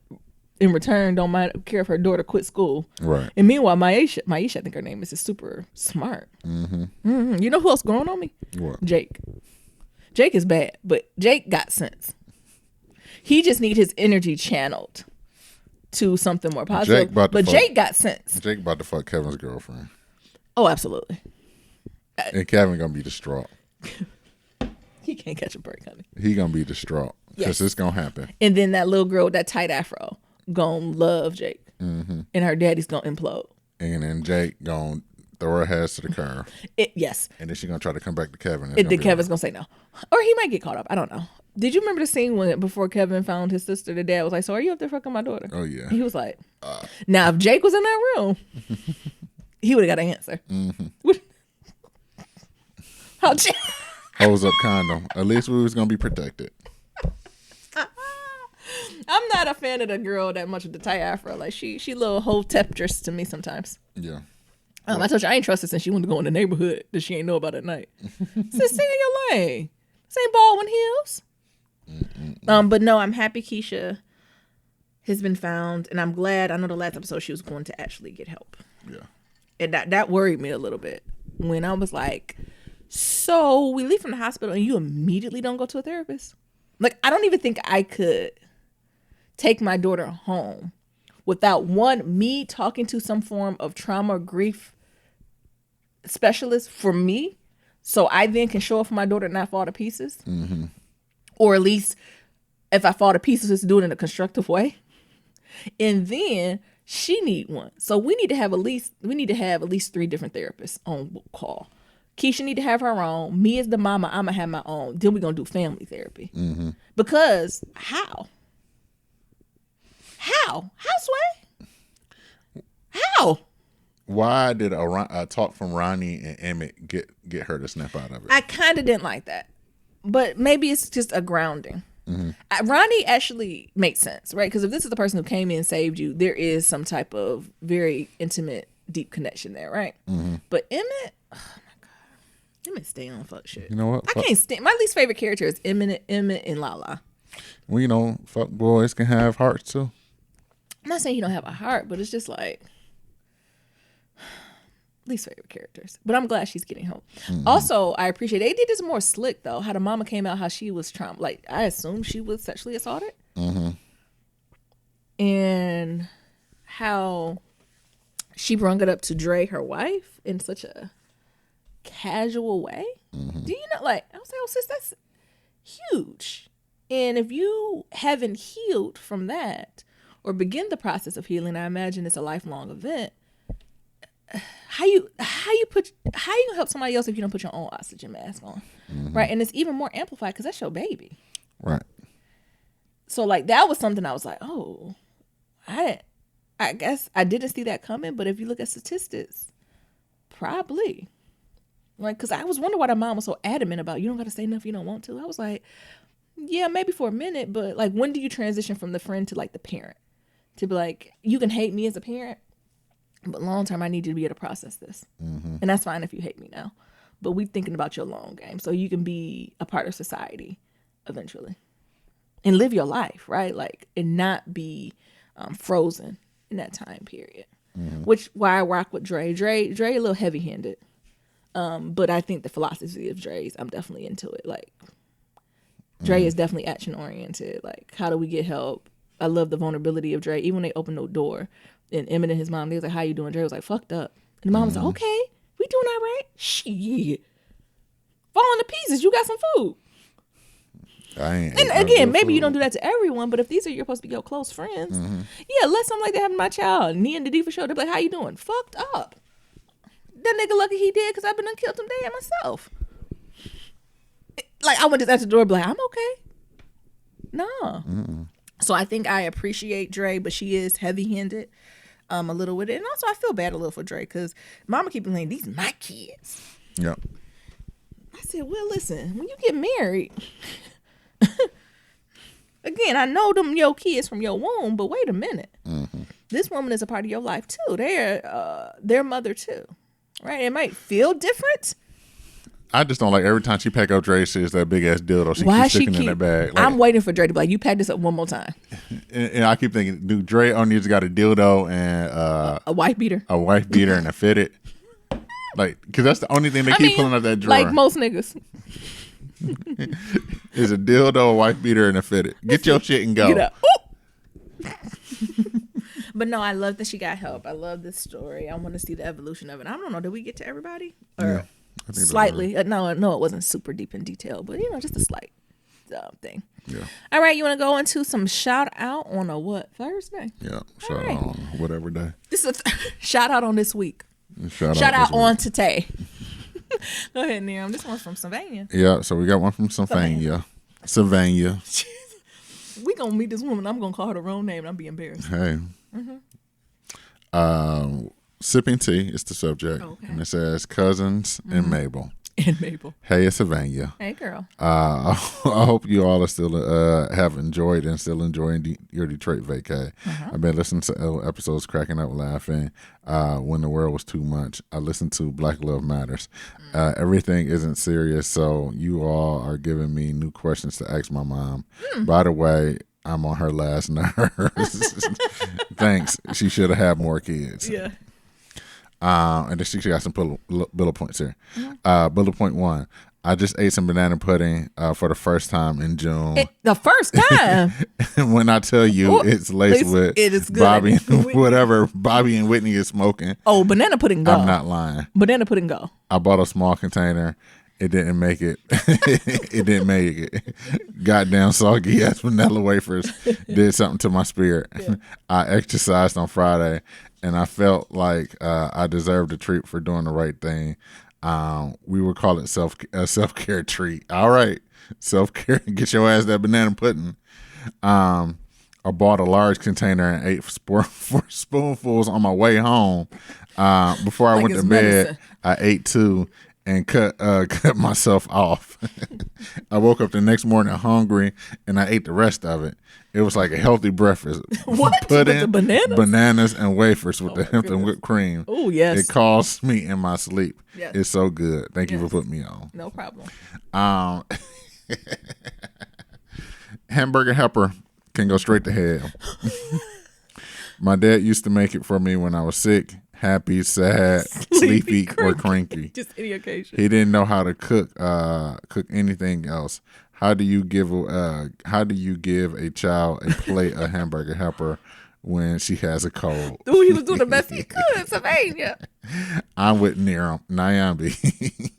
in return, don't care if her daughter quit school. Right. And meanwhile, Maisha, I think her name is super smart. You know who else growing on me? What? Jake. Jake is bad, but Jake got sense. He just need his energy channeled to something more positive. Jake got sense. Jake about to fuck Kevin's girlfriend. Oh, absolutely. And Kevin gonna be distraught. He can't catch a break, honey. He gonna be distraught because it's gonna happen. And then that little girl with that tight afro gonna love Jake, and her daddy's gonna implode. And then Jake gonna throw her head to the curb. Yes. And then she gonna try to come back to Kevin. Then Kevin's gonna say no, or he might get caught up. I don't know. Did you remember the scene when before Kevin found his sister? The dad was like, "So are you up there fucking my daughter?" Oh yeah. He was like, "Now if Jake was in that room, he would have got an answer." How Hose up condom. At least we was gonna be protected. I'm not a fan of the girl that much with the tight afro. Like she little whole temptress to me sometimes. Yeah. I told you I ain't trust her since she wanted to go in the neighborhood that she ain't know about at night. Said, sing in your lane. This ain't Baldwin Hills. But no, I'm happy Keisha has been found, and I'm glad. I know the last episode she was going to actually get help. Yeah. And that worried me a little bit when I was like, so we leave from the hospital and you immediately don't go to a therapist? Like, I don't even think I could take my daughter home without me talking to some form of trauma or grief specialist for me, so I then can show up for my daughter and not fall to pieces. Or at least if I fall to pieces, just do it in a constructive way. And then she need one. So we need to have at least 3 different therapists on call. Keisha need to have her own. Me as the mama, I'm gonna have my own. Then we're gonna do family therapy. Because how? Sway? How? Why did a talk from Ronnie and Emmett get her to snap out of it? I kind of didn't like that, but maybe it's just a grounding. Ronnie actually makes sense, right? Because if this is the person who came in and saved you, there is some type of very intimate, deep connection there, right? But Emmett, oh my god, Emmett stay on fuck shit. You know what? I can't stand. My least favorite character is Emmett and Lala. Well, you know, fuck boys can have hearts too. I'm not saying he don't have a heart, but it's just like least favorite characters. But I'm glad she's getting help. Also, I appreciate they did this more slick though. How the mama came out, how she was like I assume she was sexually assaulted, and how she brung it up to Dre, her wife, in such a casual way. Do you know? Like I was like, oh sis, that's huge. And if you haven't healed from that or begin the process of healing, I imagine it's a lifelong event. How you gonna help somebody else if you don't put your own oxygen mask on, right? And it's even more amplified because that's your baby, right? So like that was something I was like, oh, I guess I didn't see that coming. But if you look at statistics, probably, like, because I was wondering why the mom was so adamant about you don't got to say nothing you don't want to. I was like, yeah, maybe for a minute, but like, when do you transition from the friend to like the parent? to be like, you can hate me as a parent, but long term, I need you to be able to process this. And that's fine if you hate me now. But we thinking about your long game so you can be a part of society eventually and live your life, right? Like, and not be frozen in that time period. Which why I rock with Dre. Dre a little heavy handed. But I think the philosophy of Dre's, I'm definitely into it. Like, Dre is definitely action oriented. Like, how do we get help? I love the vulnerability of Dre. Even when they opened the door and Emmett and his mom, they was like, how you doing? Dre was like, fucked up. And the mom was like, okay, we doing all right? Shit. Falling to pieces. You got some food. And again, maybe you don't do that to everyone, but if these are you're supposed to be your close friends, yeah, let something like that happen to my child. Me and the D for sure. They're like, how you doing? Fucked up. That nigga lucky he did because I've been done killed him dead myself. Like, I went just at the door, be like, I'm okay. No. So I think I appreciate Dre, but she is heavy-handed a little with it. And also I feel bad a little for Dre because mama keep saying, these my kids. Yep. I said, well, listen, when you get married, again, I know them your kids from your womb, but wait a minute. This woman is a part of your life too. They're their mother too. Right? It might feel different. I just don't like every time she pack up Dre, she is that big ass dildo. She keeps sticking in that bag. Like, I'm waiting for Dre to be like, you pack this up one more time. And I keep thinking, dude, Dre only has got a dildo and a wife beater. A wife beater and a fitted. Like, because that's the only thing they keep pulling out that drawer. Like most niggas. Is a dildo, a wife beater, and a fitted. Get your shit and go. Get up. But no, I love that she got help. I love this story. I want to see the evolution of it. I don't know. Did we get to everybody? Or Yeah, I think slightly. No, it wasn't super deep in detail, but just a slight thing. Yeah. All right, you want to go into some shout out on a what? Thursday? Yeah. Shout out on whatever day. This is a shout out on this week. Shout out on today. Go ahead, Niram. This one's from Sylvania. Yeah, so we got one from Sylvania. We gonna meet this woman. I'm gonna call her the wrong name and I'll be embarrassed. Hey. Sipping tea is the subject. Okay. And it says cousins and Mabel. And Mabel. Hey, it's Sylvania. Hey, girl. I hope you all are still have enjoyed and still enjoying your Detroit vacay. I've been listening to episodes, cracking up, laughing. When the world was too much, I listened to Black Love Matters. Everything isn't serious, so you all are giving me new questions to ask my mom. By the way, I'm on her last nerves. Thanks. She should have had more kids. Yeah. And then she got some bullet points here. Bullet point 1. I just ate some banana pudding for the first time in June. The first time? When I tell you it's laced with it is good. Bobby, whatever Bobby and Whitney is smoking. Oh, banana pudding go. I'm not lying. Banana pudding go. I bought a small container. It didn't make it. It didn't make it. Goddamn soggy ass vanilla wafers did something to my spirit. Yeah. I exercised on Friday, and I felt like I deserved a treat for doing the right thing. We would call it a self-care treat. All right, self-care. Get your ass that banana pudding. I bought a large container and ate 4 spoonfuls on my way home. Before I went to bed, I ate 2. And cut myself off. I woke up the next morning hungry, and I ate the rest of it. It was like a healthy breakfast. What? Pudding, with the bananas, and wafers with the hemp and whipped cream. Oh, yes. It calls me in my sleep. Yes. It's so good. Thank you for putting me on. No problem. Hamburger helper can go straight to hell. My dad used to make it for me when I was sick, happy, sad, sleepy, or cranky. Just any occasion. He didn't know how to cook anything else. How do you give a child a plate of hamburger helper when she has a cold? Ooh, he was doing the best he could in Sylvania. I'm with Nyambi.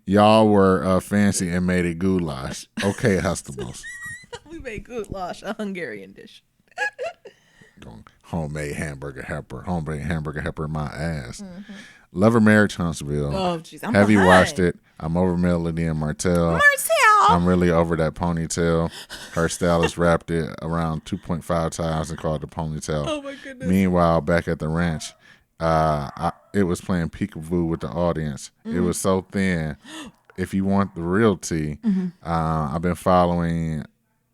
Y'all were fancy and made it goulash. Okay, Hustables. We made goulash, a Hungarian dish. Homemade hamburger helper in my ass. Lover Marriage Huntsville. Oh, jeez. Have you watched it? I'm over Melody and Martell. I'm really over that ponytail. Her stylist wrapped it around 2.5 times and called it the ponytail. Oh, my goodness. Meanwhile, back at the ranch, it was playing peekaboo with the audience. It was so thin. If you want the real tea, I've been following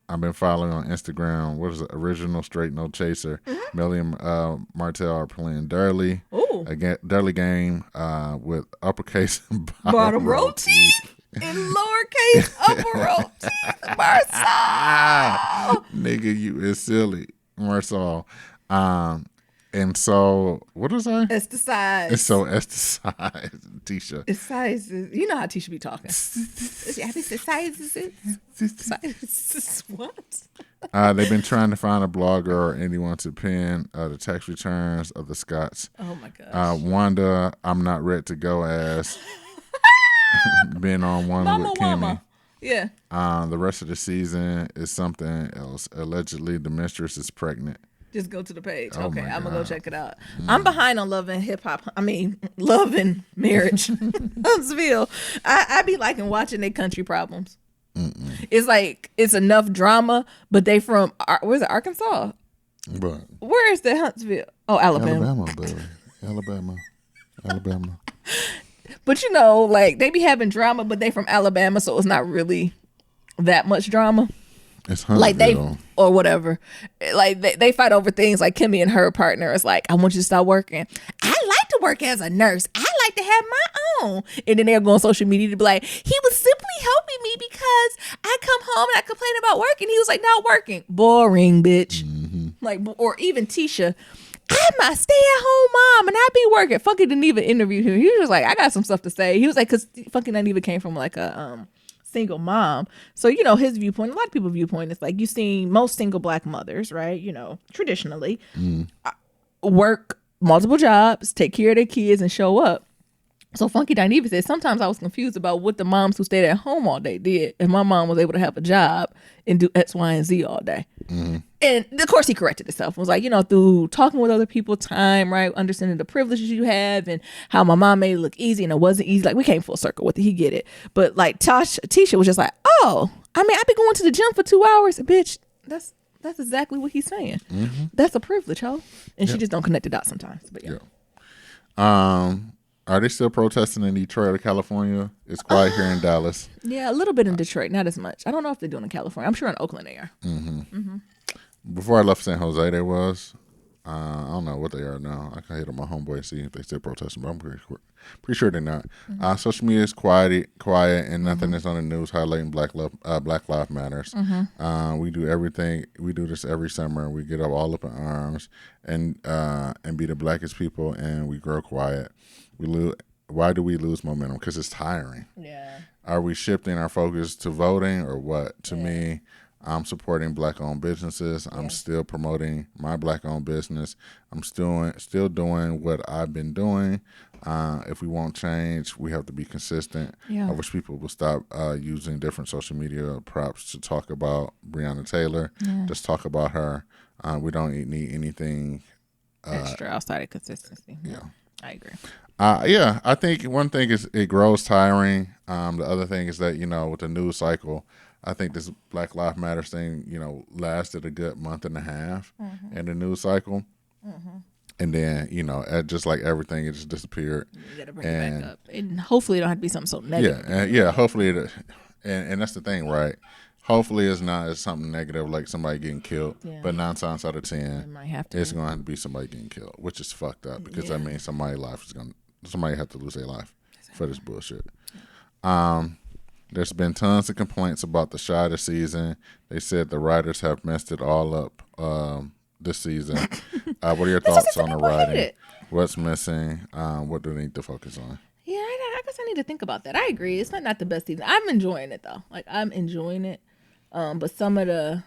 I've been following on Instagram. What is it? Original Straight No Chaser. Melly and Martell are playing Durley. Ooh. Again, Durley game with uppercase and Bottom row teeth and lowercase upper row teeth. Marcel. Nigga, you is silly. Marcel. And so, what is I? It's the size. It's so it's the size, Tisha. It's sizes. You know how Tisha be talking. It's the sizes. What? They've been trying to find a blogger or anyone to pin the tax returns of the Scotts. Oh my gosh. Wanda, I'm not ready to go ass. Been on one Mama with Kimmy. Wama. Yeah. The rest of the season is something else. Allegedly, the mistress is pregnant. Just go to the page. Oh Okay, my I'm gonna go God. check it out. I'm behind on Love and Hip Hop. I mean, Love and Marriage. Huntsville. I be liking watching their country problems. It's like it's enough drama, but they from where's it? Arkansas? But Where is the Huntsville? Oh, Alabama. Alabama, baby. Alabama. But you know, like they be having drama, but they from Alabama, so it's not really that much drama. It's Like they Huntsville. or whatever. Like they fight over things like Kimmy and her partner is like, I want you to stop working. I like to work as a nurse. I like to have my own. And then they'll go on social media to be like, he was simply helping me because I come home and I complain about work and he was like, not working. Boring, bitch. Like, or even Tisha, I'm a stay-at-home mom and I be working. Funky didn't even interview him. He was just like, I got some stuff to say. He was like, because Funky didn't even came from like a single mom. So, you know, his viewpoint, a lot of people's viewpoint is like, you see most single black mothers, right? You know, traditionally work multiple jobs, take care of their kids and show up. So Funky Dineva said, sometimes I was confused about what the moms who stayed at home all day did. And my mom was able to have a job and do X, Y, and Z all day. And of course he corrected himself. It was like, you know, through talking with other people, time, right? Understanding the privileges you have and how my mom made it look easy and it wasn't easy. Like we came full circle with it. He get it. But like Tisha was just like, oh, I mean, I be going to the gym for 2 hours. Bitch, that's exactly what he's saying. That's a privilege, ho. And she just don't connect the dots sometimes. But yeah. Are they still protesting in Detroit or California? It's quiet here in Dallas. Yeah, a little bit in Detroit, not as much. I don't know if they're doing in California. I'm sure in Oakland they are. Before I left San Jose, they was. I don't know what they are now. I can hit up my homeboy and see if they still protesting, but I'm pretty sure they're not. Social media is quiet, and nothing is on the news highlighting Black Lives Matters. We do everything. We do this every summer. We get all up in arms and be the blackest people, and we grow quiet. Why do we lose momentum? Because it's tiring. Yeah. Are we shifting our focus to voting or what? To me, I'm supporting black-owned businesses. I'm still promoting my black-owned business. I'm still doing what I've been doing. If we want change, we have to be consistent. Yeah. I wish people would stop using different social media props to talk about Breonna Taylor. Just talk about her. We don't need anything Extra outside of consistency. Yeah. I agree. I think one thing is it grows tiring. The other thing is that, you know, with the news cycle, I think this Black Lives Matter thing, you know, lasted a good month and a half in the news cycle. And then, you know, just like everything, it just disappeared. You got to bring it back up. And hopefully it don't have to be something so negative. Yeah, hopefully and that's the thing, right? Hopefully it's not as something negative like somebody getting killed, but 9 times out of 10, It might have to it's be. going to have to be somebody getting killed, which is fucked up because that means somebody have to lose their life for this bullshit. There's been tons of complaints about the Chi this season. They said the writers have messed it all up this season. What are your thoughts on the writing? What's missing? What do they need to focus on? Yeah, I guess I need to think about that. I agree. It's not the best season. I'm enjoying it though. Like I'm enjoying it. But some of the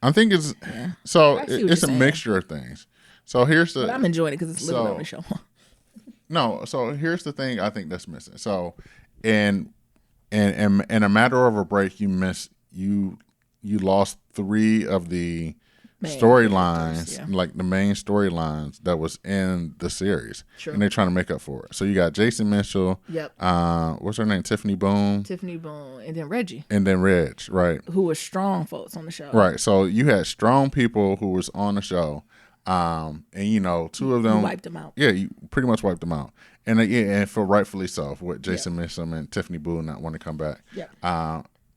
I think it's I see what it's a you're saying. mixture of things. So here's the but I'm enjoying it because it's literally on the show. No, so here's the thing I think that's missing. So in a matter of a break, you lost 3 of the Main storylines, characters, like the main storylines that was in the series, True. and they're trying to make up for it. So you got Jason Mitchell, Yep. What's her name, Tiffany Boone, Tiffany Boone and then Reggie, and then Reg, right? who were strong folks on the show. Right. So you had strong people who was on the show, and you know 2 of them You wiped them out. Yeah, you pretty much wiped them out, and and for rightfully so, with Jason Mitchell and Tiffany Boone not want to come back. Yep.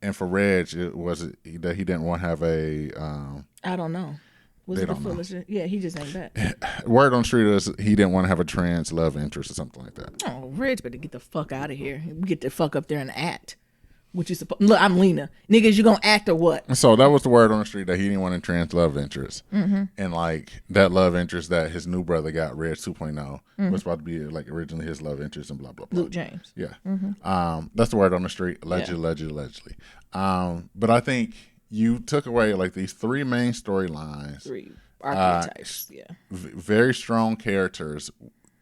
And for Reg, it was that he didn't want to have a. I don't know. Was They it a don't know. foolish? Yeah, he just ain't back. Word on the street is he didn't want to have a trans love interest or something like that. Oh, Reg better get the fuck out of here. Get the fuck up there and act. What you supposed? Look, I'm Lena. Niggas, you gonna act or what? And so that was the word on the street that he didn't want a trans love interest. And like that love interest that his new brother got, Reg 2.0, was about to be like originally his love interest and blah blah blah. Luke James. Yeah. That's the word on the street. Allegedly. But I think you took away like these three main storylines, 3 archetypes. Yeah, very strong characters,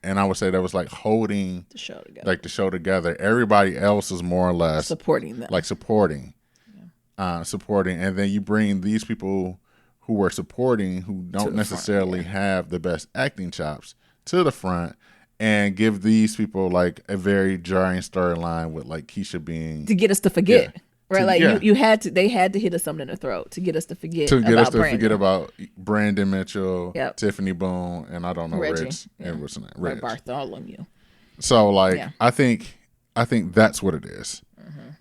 and I would say that was like holding the show together, like the show together. Everybody else is more or less supporting them. like supporting, and then you bring these people who were supporting, who don't necessarily have the best acting chops, to the front, and give these people like a very jarring storyline with like Keisha being to get us to forget. Yeah. Right, like yeah. you had to. They had to hit us something in the throat to get us to forget. Forget about Brandon Mitchell, Yep. Tiffany Boone, and I don't know Reggie. Reg. And what's the name? Reg. Bartholomew. So like Yeah. I think that's what it is.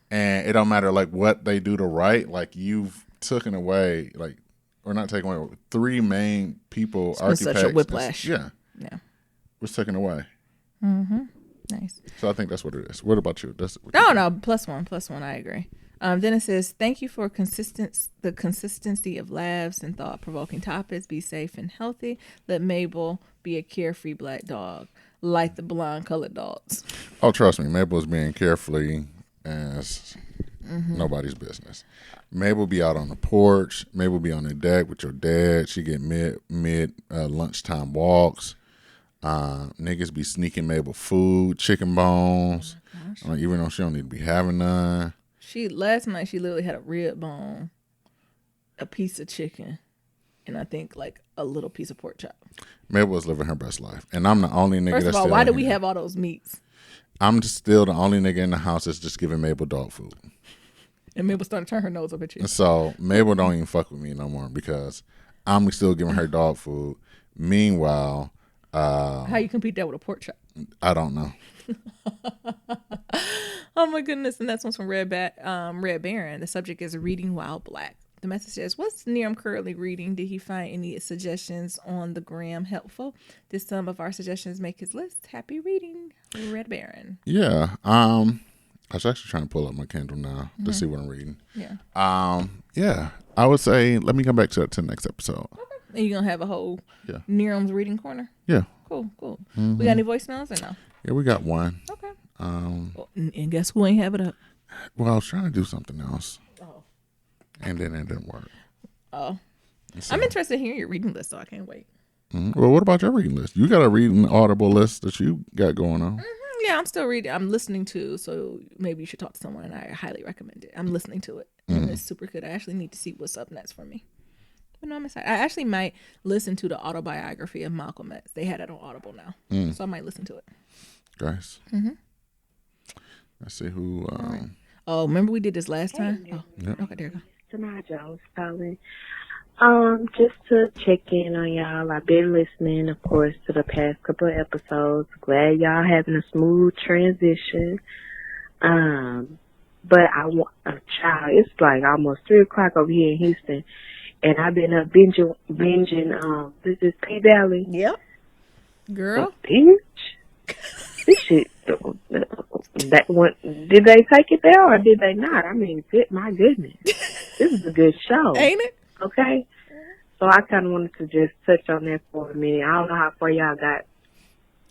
And it don't matter like what they do to right. Like you've taken away like or not taken away 3 main people. It's been such a architects. whiplash. Yeah, Yeah, was taken away. nice. So I think that's what it is. What about you? That's what No, no, +1. I agree. Then it says, thank you for the consistency of laughs and thought-provoking topics. Be safe and healthy. Let Mabel be a carefree black dog, like the blonde colored dogs. Oh, trust me, Mabel is being carefully as nobody's business. Mabel be out on the porch. Mabel be on the deck with your dad. She get mid lunchtime walks. Niggas be sneaking Mabel food, chicken bones, even though she don't need to be having none. Last night she literally had a rib bone, a piece of chicken, and I think like a little piece of pork chop. Mabel is living her best life, and I'm the only nigga. First of that's all, still why in do we here. have all those meats? I'm just still the only nigga in the house that's just giving Mabel dog food. And Mabel started to turn her nose up at you. So Mabel don't even fuck with me no more because I'm still giving her dog food. Meanwhile, How you compete that with a pork chop? I don't know. Oh my goodness! And that's one from Red Baron. The subject is reading while black. The message says, "What's Neram currently reading? Did he find any suggestions on the gram helpful? Did some of our suggestions make his list? Happy reading, Red Baron." Yeah. I was actually trying to pull up my Kindle now to see what I'm reading. Yeah. Yeah. I would say let me come back to that to the next episode. And you're gonna have a whole Yeah. Neram's reading corner. Yeah. Cool. We got any voicemails or no? Yeah, we got one. Okay. Well, And guess who ain't have it up? I was trying to do something else. Oh. And then it didn't work. Oh. So- I'm interested in hearing your reading list, so I can't wait. Well, what about your reading list? You got a reading Audible list that you got going on. Yeah, I'm still reading. I'm listening to, so maybe you should talk to someone, and I highly recommend it. I'm listening to it, and it's super good. I actually need to see what's up next for me. But no, I'm excited. I actually might listen to the autobiography of Malcolm X. They had it on Audible now, so I might listen to it. Guys. Let's see who. Oh, remember we did this last time? Oh, Yeah. okay, there you go. Tanai Jones calling. Just to check in on y'all. I've been listening, of course, to the past couple of episodes. Glad y'all having a smooth transition. But I want a child. It's like almost 3:00 over here in Houston, and I've been up binging. This is P Valley. Yep, girl. Bitch, this shit. That one, did they take it there or did they not? I mean, my goodness, this is a good show, Ain't it? okay? So I kind of wanted to just touch on that for a minute. I don't know how far y'all got.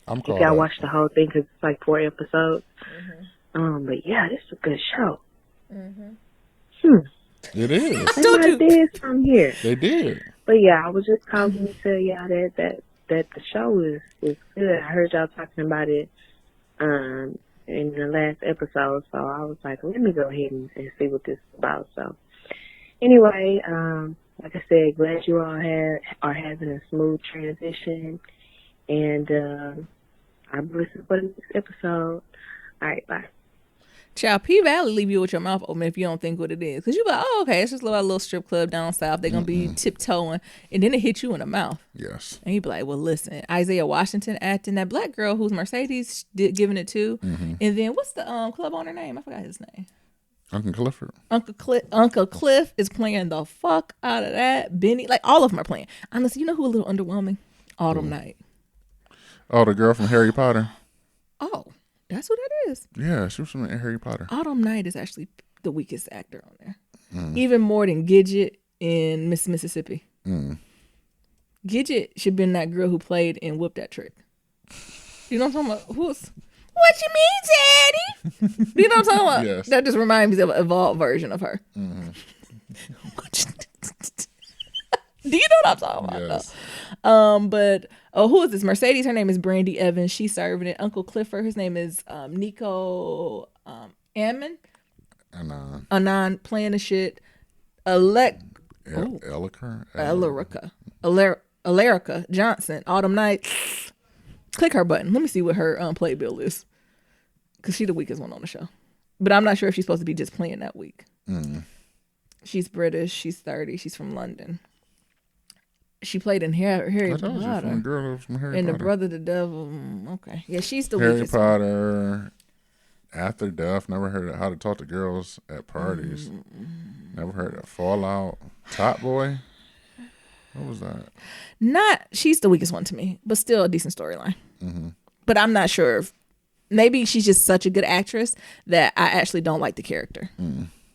I'm If caught y'all up. watched the whole thing, because it's like 4 episodes. But yeah, this is a good show. It is. They did some here. They did. But yeah, I was just calling to tell y'all that the show is good. I heard y'all talking about it in the last episode, so I was like, let me go ahead and see what this is about. So anyway, like I said, glad you all are having a smooth transition, and I'm listening for the next episode. All right, bye. Child, P Valley leave you with your mouth open if you don't think what it is. Because you be like, oh, okay, it's just a little strip club down south. They're going to be tiptoeing. And then it hit you in the mouth. Yes. And you be like, well, listen, Isaiah Washington acting, that black girl who's Mercedes giving it to. And then what's the club owner name? I forgot his name. Uncle Clifford. Uncle Cliff is playing the fuck out of that. Benny, like all of them are playing. Honestly, you know who a little underwhelming? Autumn Night. Oh, the girl from Harry Potter. Oh, that's who that is. Yeah, she was from Harry Potter. Autumn Night is actually the weakest actor on there. Even more than Gidget in Miss Mississippi. Gidget should have been that girl who played and Whoop That Trick. You know what I'm talking about? What you mean, Daddy? You know what I'm talking about? Yes. That just reminds me of an evolved version of her. Do you know what I'm talking about? Yes. But who is this? Mercedes, her name is Brandy Evans. She's serving it. Uncle Clifford, his name is Nico Ammon. Anon playing the shit. Alarica Johnson. Autumn Night. Click her button. Let me see what her play bill is. Because she's the weakest one on the show. But I'm not sure if she's supposed to be just playing that week. She's British. She's 30. She's from London. She played in Harry I told you, Potter. from the girl that was from Harry And Potter. the brother, the devil. Okay. Yeah, she's the Harry weakest. Potter. After Death. Never heard of How to Talk to Girls at Parties. Never heard of Fallout. Top Boy. What was that? She's the weakest one to me, but still a decent storyline. But I'm not sure if maybe she's just such a good actress that I actually don't like the character.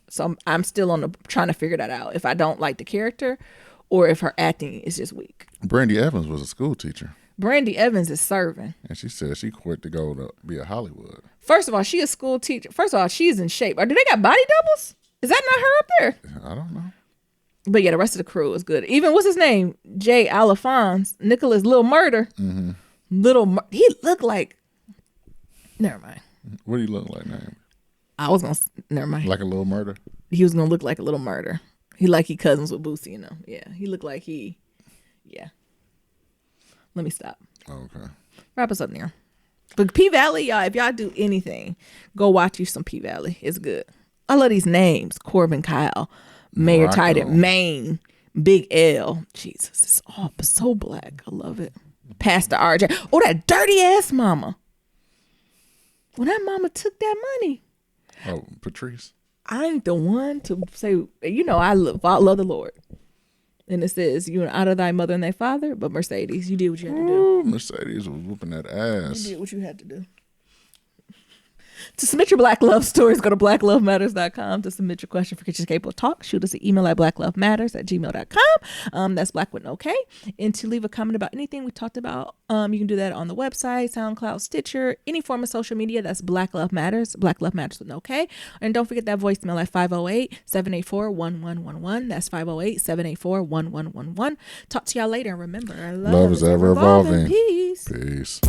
So I'm still trying to figure that out. If I don't like the character or if her acting is just weak. Brandy Evans was a school teacher. Brandy Evans is serving. And she said she quit to go to be a Hollywood. First of all, she a school teacher. First of all, she's in shape. Or do they got body doubles? Is that not her up there? I don't know. But yeah, the rest of the crew is good. Even what's his name? Jay Alphonse, Nicholas Little Murder. He looked like. Never mind. What do you look like now? I was gonna. Never mind. Like a little murder? He was gonna look like a Little Murder. He cousins with Boosie, you know. Yeah, he looked like he. Yeah. Let me stop. Okay. Wrap us up there. But P Valley, y'all, if y'all do anything, go watch you some P Valley. It's good. I love these names: Corbin Kyle, Mayor Morocco. Titan, Maine, Big L. Jesus, it's all so black. I love it. Pastor RJ. Oh, that dirty ass mama. When that mama took that money, Oh, Patrice. I ain't the one to say, you know, I love the Lord. And it says, you out of thy mother and thy father, but Mercedes, you did what you had to do. Ooh, Mercedes was whooping that ass. You did what you had to do. To submit your Black Love stories, go to blacklovematters.com to submit your question for Kitchen Table Talk. Shoot us an email at blacklovematters@gmail.com. That's Black with no K. And to leave a comment about anything we talked about, you can do that on the website, SoundCloud, Stitcher, any form of social media. That's Black Love Matters, Black Love Matters with no K. And don't forget that voicemail at 508-784-1111. That's 508-784-1111. Talk to y'all later. And remember, Love is ever evolving. Peace. Peace.